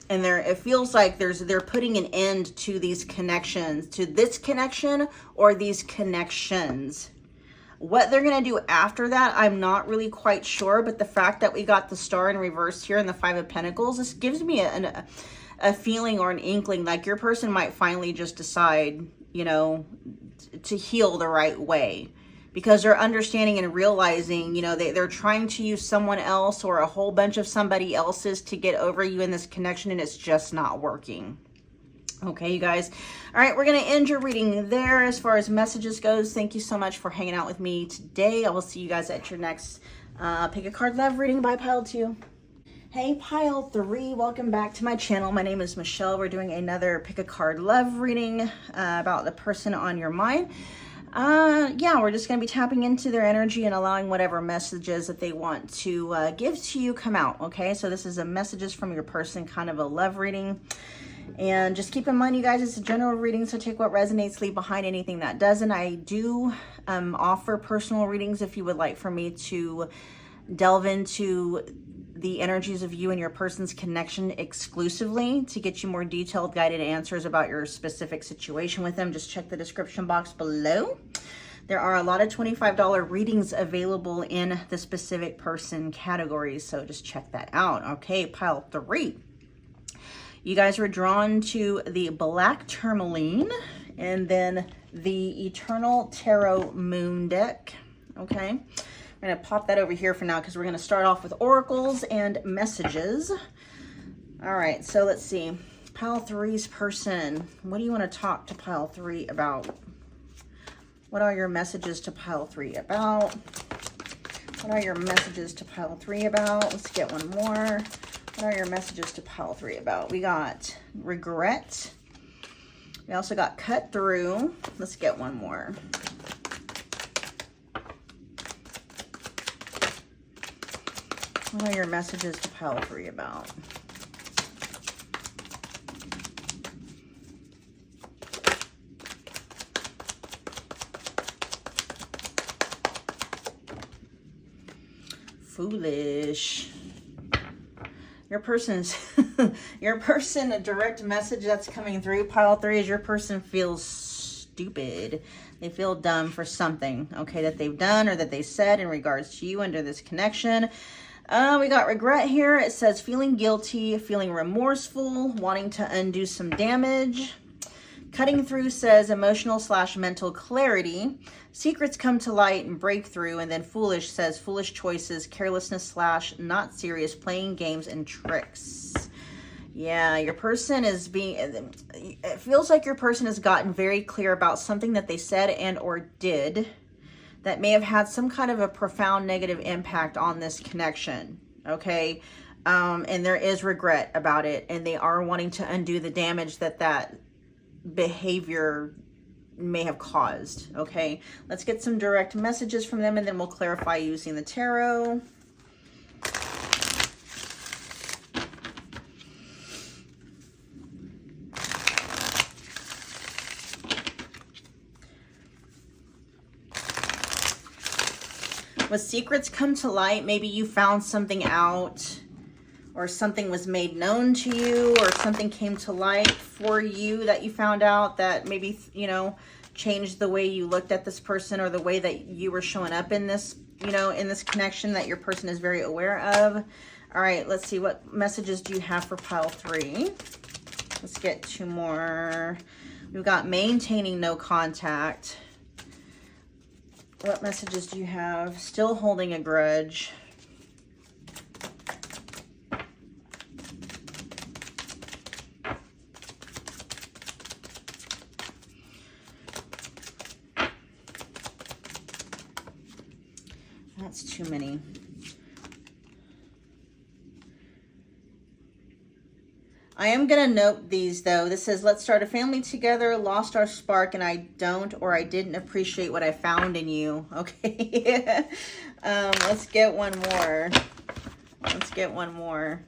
And it feels like they're putting an end to these connections, to this connection or these connections. What they're going to do after that, I'm not really quite sure. But the fact that we got the Star in reverse here and the Five of Pentacles, this gives me a feeling or an inkling like your person might finally just decide, you know, to heal the right way. Because they're understanding and realizing, you know, they're trying to use someone else or a whole bunch of somebody else's to get over you in this connection, and it's just not working. Okay, you guys. All right, we're going to end your reading there as far as messages goes. Thank you so much for hanging out with me today. I will see you guys at your next Pick a Card Love reading by Pile 2. Hey, Pile 3, welcome back to my channel. My name is Michelle. We're doing another Pick a Card Love reading about the person on your mind. Yeah, we're just going to be tapping into their energy and allowing whatever messages that they want to give to you come out. Okay, so this is a messages from your person, kind of a love reading. And just keep in mind, you guys, it's a general reading, so take what resonates, leave behind anything that doesn't. I do offer personal readings if you would like for me to delve into the energies of you and your person's connection exclusively to get you more detailed guided answers about your specific situation with them. Just check the description box below. There are a lot of $25 readings available in the specific person categories, so just check that out. Okay, Pile 3. You guys were drawn to the Black Tourmaline and then the Eternal Tarot Moon deck. Okay, I'm going to pop that over here for now because we're going to start off with oracles and messages. All right, so let's see. Pile 3's person. What do you want to talk to Pile 3 about? What are your messages to Pile 3 about? What are your messages to Pile 3 about? Let's get one more. What are your messages to Pile 3 about? We got regret. We also got cut through. Let's get one more. What are your messages to Pile 3 about? Foolish. Your person's a direct message that's coming through Pile 3 is your person feels stupid. They feel dumb for something, okay, that they've done or that they said in regards to you under this connection. We got regret here. It says feeling guilty, feeling remorseful, wanting to undo some damage. Cutting through says emotional / mental clarity. Secrets come to light and breakthrough. And then foolish says foolish choices, carelessness / not serious, playing games and tricks. Yeah, your person is being, it feels like your person has gotten very clear about something that they said and or did that may have had some kind of a profound negative impact on this connection, okay? And there is regret about it, and they are wanting to undo the damage that that behavior may have caused, okay? Let's get some direct messages from them, and then we'll clarify using the tarot. When secrets come to light, maybe you found something out, or something was made known to you, or something came to light for you that you found out that maybe, you know, changed the way you looked at this person, or the way that you were showing up in this, you know, in this connection that your person is very aware of. All right, let's see. What messages do you have for pile 3? Let's get 2 more. We've got maintaining no contact. What messages do you have? Still holding a grudge. That's too many. I am going to note these, though. This says, let's start a family together, lost our spark, and I don't, or I didn't appreciate what I found in you. Okay. Let's get one more. Let's get one more.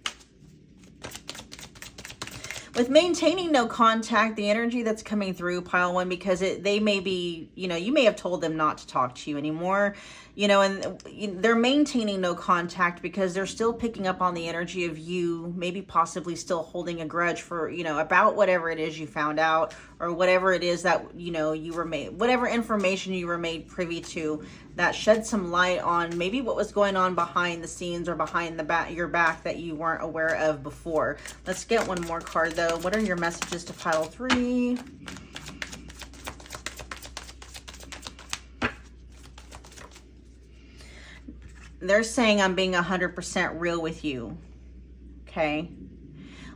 With maintaining no contact, the energy that's coming through pile 1, because they may be, you know, you may have told them not to talk to you anymore, you know, and they're maintaining no contact because they're still picking up on the energy of you, maybe possibly still holding a grudge for, you know, about whatever it is you found out, or whatever it is that, you know, you were made, whatever information you were made privy to that shed some light on maybe what was going on behind the scenes or behind your back that you weren't aware of before. Let's get one more card, though. What are your messages to pile 3? They're saying I'm being 100% real with you. Okay.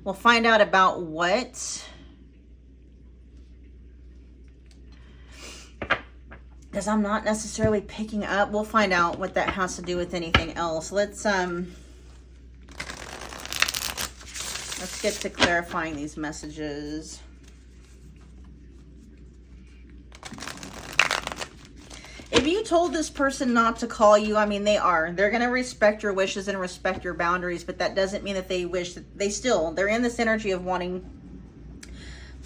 We'll find out about what. Because I'm not necessarily picking up. We'll find out what that has to do with anything else. Let's get to clarifying these messages. If you told this person not to call you, I mean, they're going to respect your wishes and respect your boundaries, but that doesn't mean that they wish that they're in this energy of wanting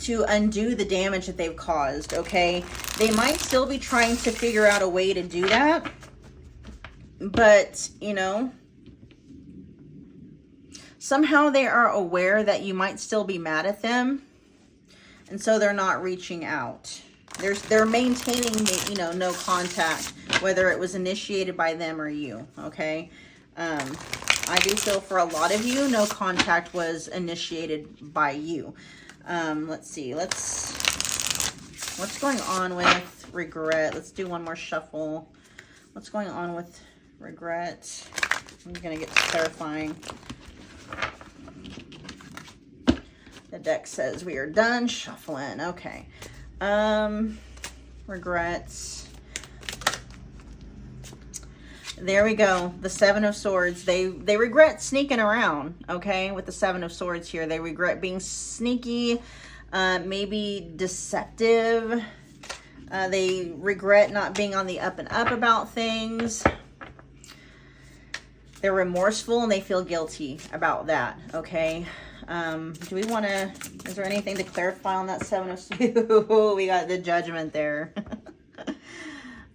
to undo the damage that they've caused, okay? They might still be trying to figure out a way to do that, but, you know, somehow they are aware that you might still be mad at them, and so they're not reaching out. They're maintaining, you know, no contact, whether it was initiated by them or you, okay? I do feel for a lot of you, no contact was initiated by you. Let's see. What's going on with regret? Let's do one more shuffle. What's going on with regret? I'm going to get to clarifying. The deck says we are done shuffling. Okay. Regrets. There we go. The 7 of Swords. They regret sneaking around, okay? With the 7 of Swords here. They regret being sneaky, maybe deceptive. They regret not being on the up and up about things. They're remorseful and they feel guilty about that, okay? Do we want to, is there anything to clarify on that 7 of Swords? We got the Judgment there.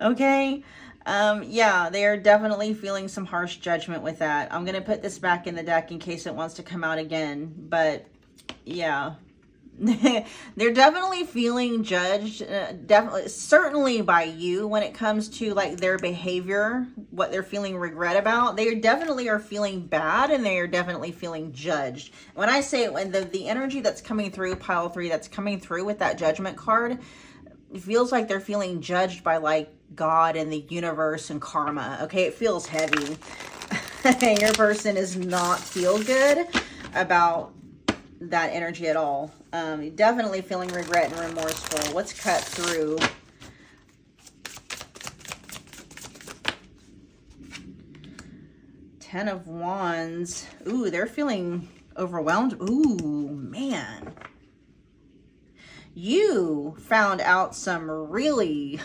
Okay. Yeah, they are definitely feeling some harsh judgment with that. I'm going to put this back in the deck in case it wants to come out again. But yeah, They're definitely feeling judged, definitely, certainly by you when it comes to like their behavior, what they're feeling regret about. They definitely are feeling bad, and they are definitely feeling judged. When I say, when the energy that's coming through pile 3, that's coming through with that judgment card, it feels like they're feeling judged by like God and the universe and karma. Okay, it feels heavy. Your person does not feel good about that energy at all. Definitely feeling regret and remorseful. What's cut through? Ten of Wands. Ooh, they're feeling overwhelmed. Ooh, man. You found out some really,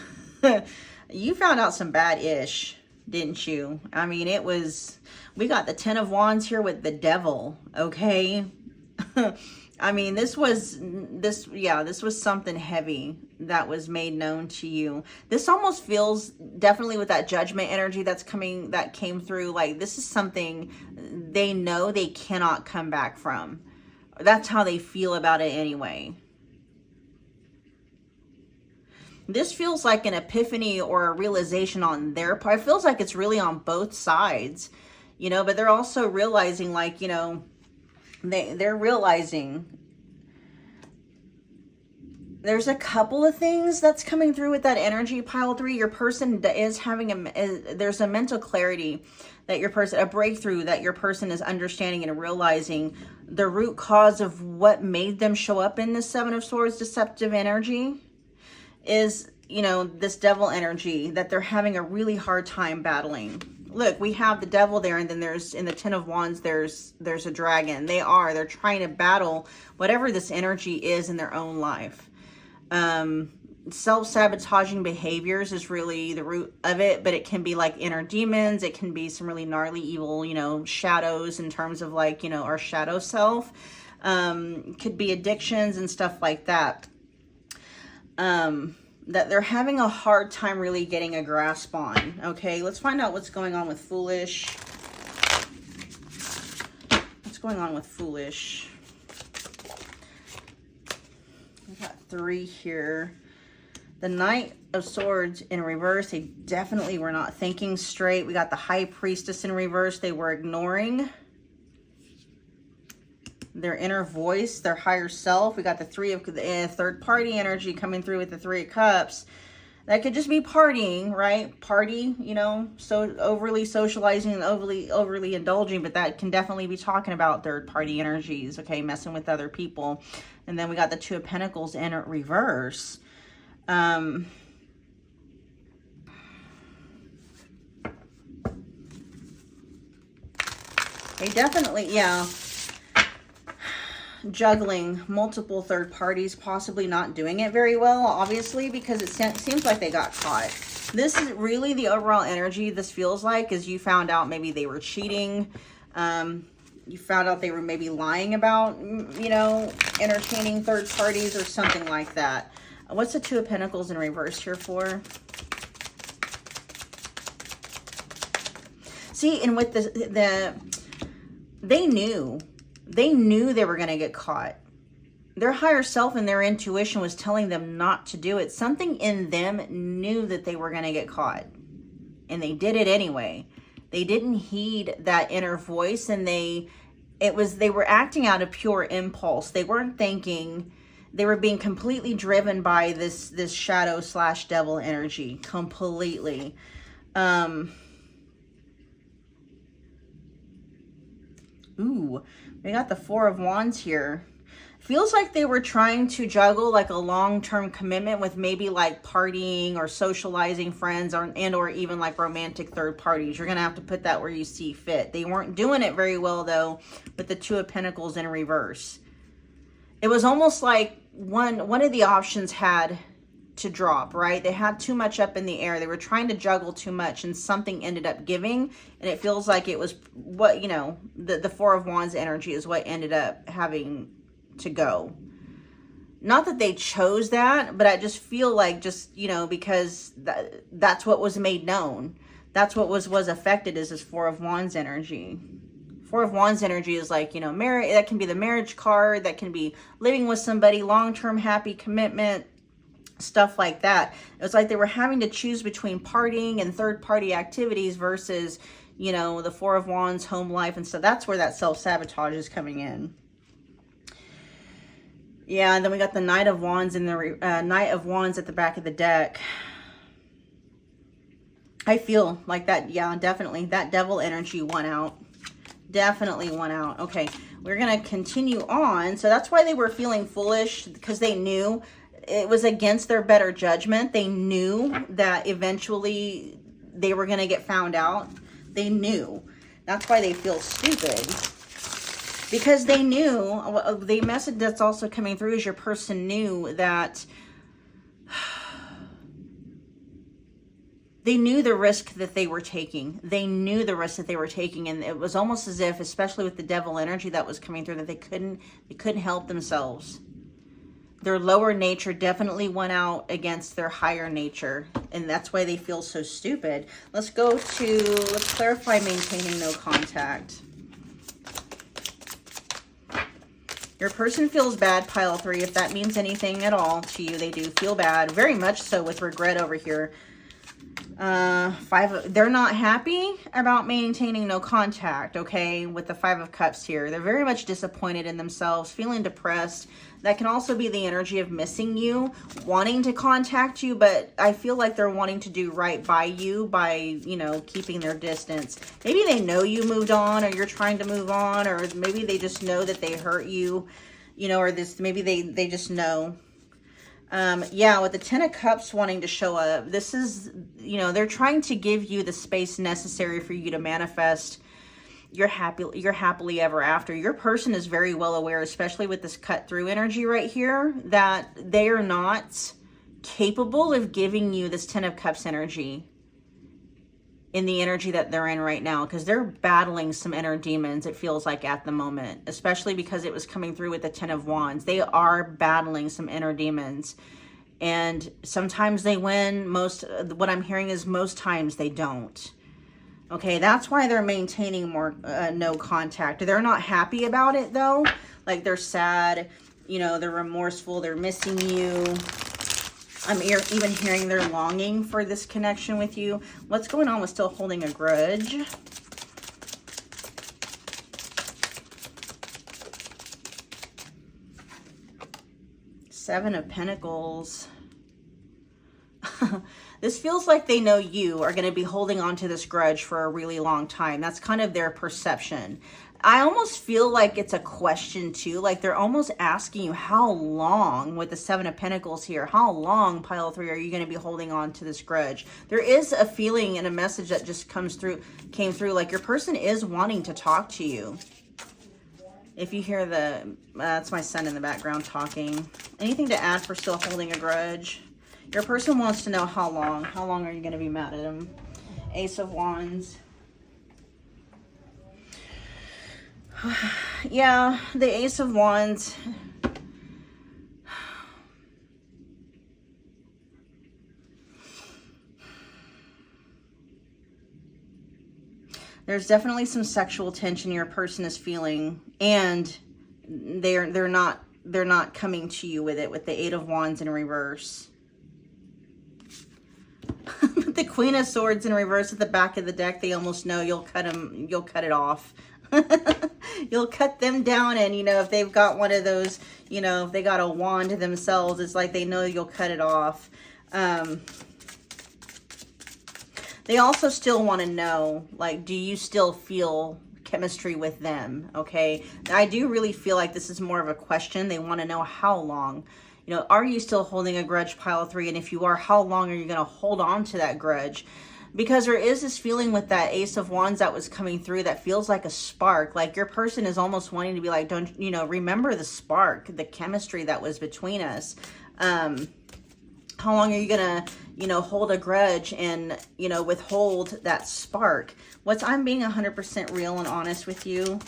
you found out some bad-ish, didn't you? I mean, it was, we got the Ten of Wands here with the Devil, okay? I mean, this was something heavy that was made known to you. This almost feels, definitely with that judgment energy that came through, like this is something they know they cannot come back from. That's how they feel about it anyway. This feels like an epiphany or a realization on their part. It feels like it's really on both sides, you know, but they're also realizing, like, you know, they're realizing there's a couple of things that's coming through with that energy pile 3. Your person is having there's a mental clarity that your person, a breakthrough that your person is understanding and realizing the root cause of what made them show up in this Seven of Swords deceptive energy is, you know, this Devil energy that they're having a really hard time battling. Look, we have the Devil there, and then there's, in the Ten of Wands, there's a dragon. They're trying to battle whatever this energy is in their own life. Self-sabotaging behaviors is really the root of it, but it can be like inner demons. It can be some really gnarly, evil, you know, shadows in terms of like, you know, our shadow self. Could be addictions and stuff like that. That they're having a hard time really getting a grasp on. Okay, let's find out what's going on with Foolish. What's going on with Foolish? We got 3 here. The Knight of Swords in reverse. They definitely were not thinking straight. We got the High Priestess in reverse. They were ignoring their inner voice, their higher self. We got the Three of third party energy coming through with the Three of Cups. That could just be partying, right? Party, you know, so overly socializing and overly indulging, but that can definitely be talking about third party energies, okay, messing with other people. And then we got the Two of Pentacles in reverse. They definitely, yeah, juggling multiple third parties, possibly not doing it very well, obviously, because it seems like they got caught. This is really the overall energy this feels like, is you found out maybe they were cheating. You found out they were maybe lying about, you know, entertaining third parties or something like that. What's the Two of Pentacles in reverse here for? See, and with they knew they were going to get caught. Their higher self and their intuition was telling them not to do it. Something in them knew that they were going to get caught, and they did it anyway. They didn't heed that inner voice, and they were acting out of pure impulse. They weren't thinking. They were being completely driven by this shadow / devil energy, completely. Ooh, we got the Four of Wands here. Feels like they were trying to juggle like a long-term commitment with maybe like partying or socializing friends or even like romantic third parties. You're going to have to put that where you see fit. They weren't doing it very well though with the Two of Pentacles in reverse. It was almost like one of the options had to drop, right? They had too much up in the air. They were trying to juggle too much and something ended up giving, and it feels like it was what, you know, the Four of Wands energy is what ended up having to go. Not that they chose that, but I just feel like, just, you know, because that's what was made known. That's what was affected, is this Four of Wands energy. Four of Wands energy is like, you know, marriage. That can be the marriage card. That can be living with somebody, long-term happy commitment, stuff like that. It's like they were having to choose between partying and third-party activities versus, you know, the Four of Wands, home life, and so that's where that self-sabotage is coming in. Yeah, and then we got the Knight of Wands in the Knight of Wands at the back of the deck. I feel like that, yeah, definitely. That Devil energy won out. Definitely won out. Okay, we're going to continue on. So that's why they were feeling foolish, because they knew it was against their better judgment. They knew that eventually they were going to get found out. They knew. That's why they feel stupid. Because they knew, the message that's also coming through is your person knew that they knew the risk that they were taking. They knew the risk that they were taking, and it was almost as if, especially with the Devil energy that was coming through, that they couldn't help themselves. Their lower nature definitely went out against their higher nature, and that's why they feel so stupid. Let's clarify maintaining no contact. Your person feels bad, pile 3. If that means anything at all to you, they do feel bad. Very much so, with regret over here. They're not happy about maintaining no contact, okay, with the Five of Cups here. They're very much disappointed in themselves, feeling depressed. That can also be the energy of missing you, wanting to contact you, but I feel like they're wanting to do right by you by, you know, keeping their distance. Maybe they know you moved on, or you're trying to move on, or maybe they just know that they hurt you, you know, or maybe they just know. Yeah, with the Ten of Cups wanting to show up, this is, you know, they're trying to give you the space necessary for you to manifest your happily ever after. Your person is very well aware, especially with this cut through energy right here, that they are not capable of giving you this Ten of Cups energy in the energy that they're in right now, because they're battling some inner demons, it feels like, at the moment, especially because it was coming through with the Ten of Wands. They are battling some inner demons, and sometimes they win. What I'm hearing is most times they don't. Okay, that's why they're maintaining more no contact. They're not happy about it, though. Like, they're sad, you know, they're remorseful, they're missing you. I'm even hearing they're longing for this connection with you. What's going on with still holding a grudge? Seven of Pentacles. This feels like they know you are going to be holding on to this grudge for a really long time. That's kind of their perception. I almost feel like it's a question too. Like they're almost asking you, how long, with the Seven of Pentacles here, how long, pile 3, are you going to be holding on to this grudge? There is a feeling and a message that just came through, like your person is wanting to talk to you. If you hear that's my son in the background talking. Anything to add for still holding a grudge? Your person wants to know how long. How long are you going to be mad at them? Ace of Wands. Yeah, the Ace of Wands. There's definitely some sexual tension your person is feeling, and they're not coming to you with it, with the Eight of Wands in reverse. The Queen of Swords in reverse at the back of the deck. They almost know you'll cut it off. You'll cut them down, and you know, if they've got one of those, you know, if they got a wand themselves, it's like they know you'll cut it off. They also still want to know, like, do you still feel chemistry with them? Okay, I do really feel like this is more of a question. They want to know how long. You know, are you still holding a grudge, pile 3? And if you are, how long are you going to hold on to that grudge? Because there is this feeling with that Ace of Wands that was coming through that feels like a spark. Like your person is almost wanting to be like, don't, you know, remember the spark, the chemistry that was between us. How long are you going to, you know, hold a grudge and, you know, withhold that spark? I'm being 100% real and honest with you.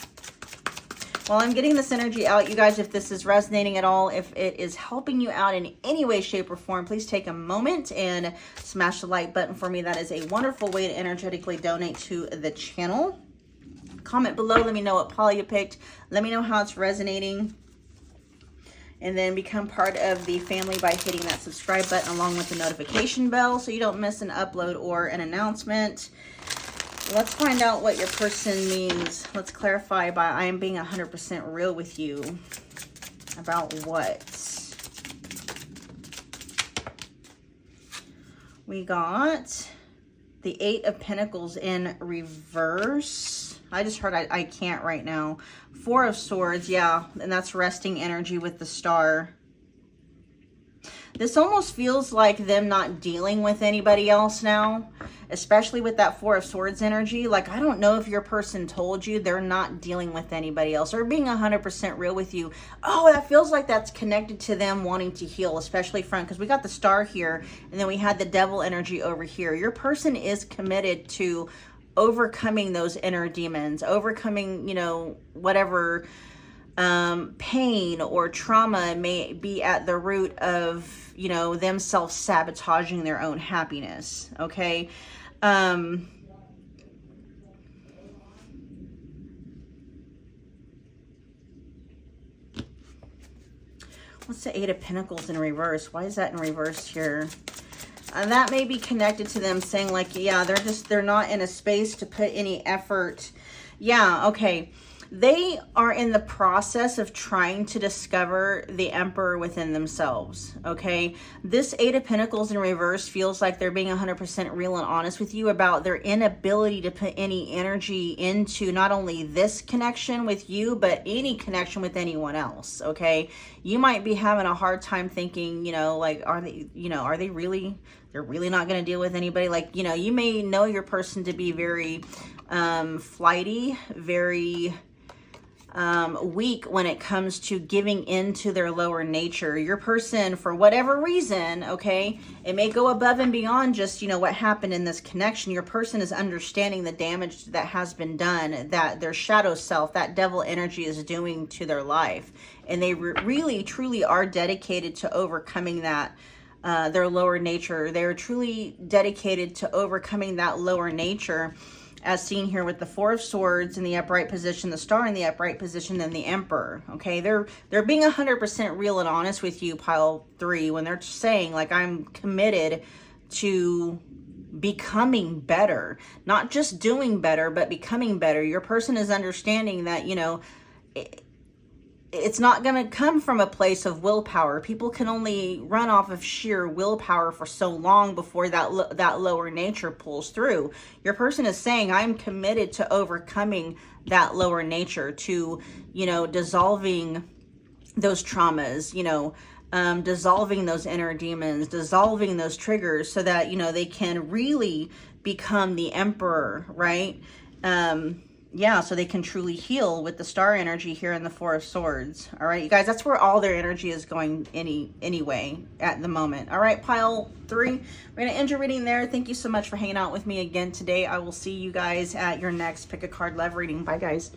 While I'm getting this energy out, you guys, if this is resonating at all, if it is helping you out in any way, shape, or form, please take a moment and smash the like button for me. That is a wonderful way to energetically donate to the channel. Comment below. Let me know what pile you picked. Let me know how it's resonating. And then become part of the family by hitting that subscribe button along with the notification bell so you don't miss an upload or an announcement. Let's find out what your person means. Let's clarify by I am being 100% real with you. About what? We got the 8 of Pentacles in reverse. I just heard I can't right now. 4 of Swords, yeah, and that's resting energy with the Star. This almost feels like them not dealing with anybody else now, especially with that 4 of Swords energy. Like, I don't know if your person told you they're not dealing with anybody else or being 100% real with you. Oh, that feels like that's connected to them wanting to heal, especially from, because we got the Star here and then we had the Devil energy over here. Your person is committed to overcoming those inner demons, overcoming, you know, whatever pain or trauma may be at the root of, you know, them self-sabotaging their own happiness. Okay. What's the 8 of Pentacles in reverse? Why is that in reverse here? That may be connected to them saying like, yeah, they're not in a space to put any effort. Yeah, okay. They are in the process of trying to discover the Emperor within themselves, okay? This 8 of Pentacles in reverse feels like they're being 100% real and honest with you about their inability to put any energy into not only this connection with you, but any connection with anyone else, okay? You might be having a hard time thinking, you know, like, are they really, they're really not going to deal with anybody? Like, you know, you may know your person to be very flighty, very weak when it comes to giving into their lower nature. Your person, for whatever reason, okay, it may go above and beyond just, you know, what happened in this connection. Your person is understanding the damage that has been done, that their shadow self, that devil energy is doing to their life. And they really, truly are dedicated to overcoming that, their lower nature. They're truly dedicated to overcoming that lower nature, as seen here with the 4 of Swords in the upright position, the Star in the upright position, and the Emperor. Okay, they're being 100% real and honest with you, pile 3, when they're saying like, I'm committed to becoming better, not just doing better, but becoming better. Your person is understanding that, you know, it's not going to come from a place of willpower. People can only run off of sheer willpower for so long before that lower nature pulls through. Your person is saying, I'm committed to overcoming that lower nature, to, you know, dissolving those traumas, you know, dissolving those inner demons, dissolving those triggers so that, you know, they can really become the Emperor, right? Yeah, so they can truly heal with the Star energy here in the 4 of Swords. All right, you guys, that's where all their energy is going anyway at the moment. All right, pile 3, we're going to end your reading there. Thank you so much for hanging out with me again today. I will see you guys at your next Pick a Card Love reading. Bye, guys.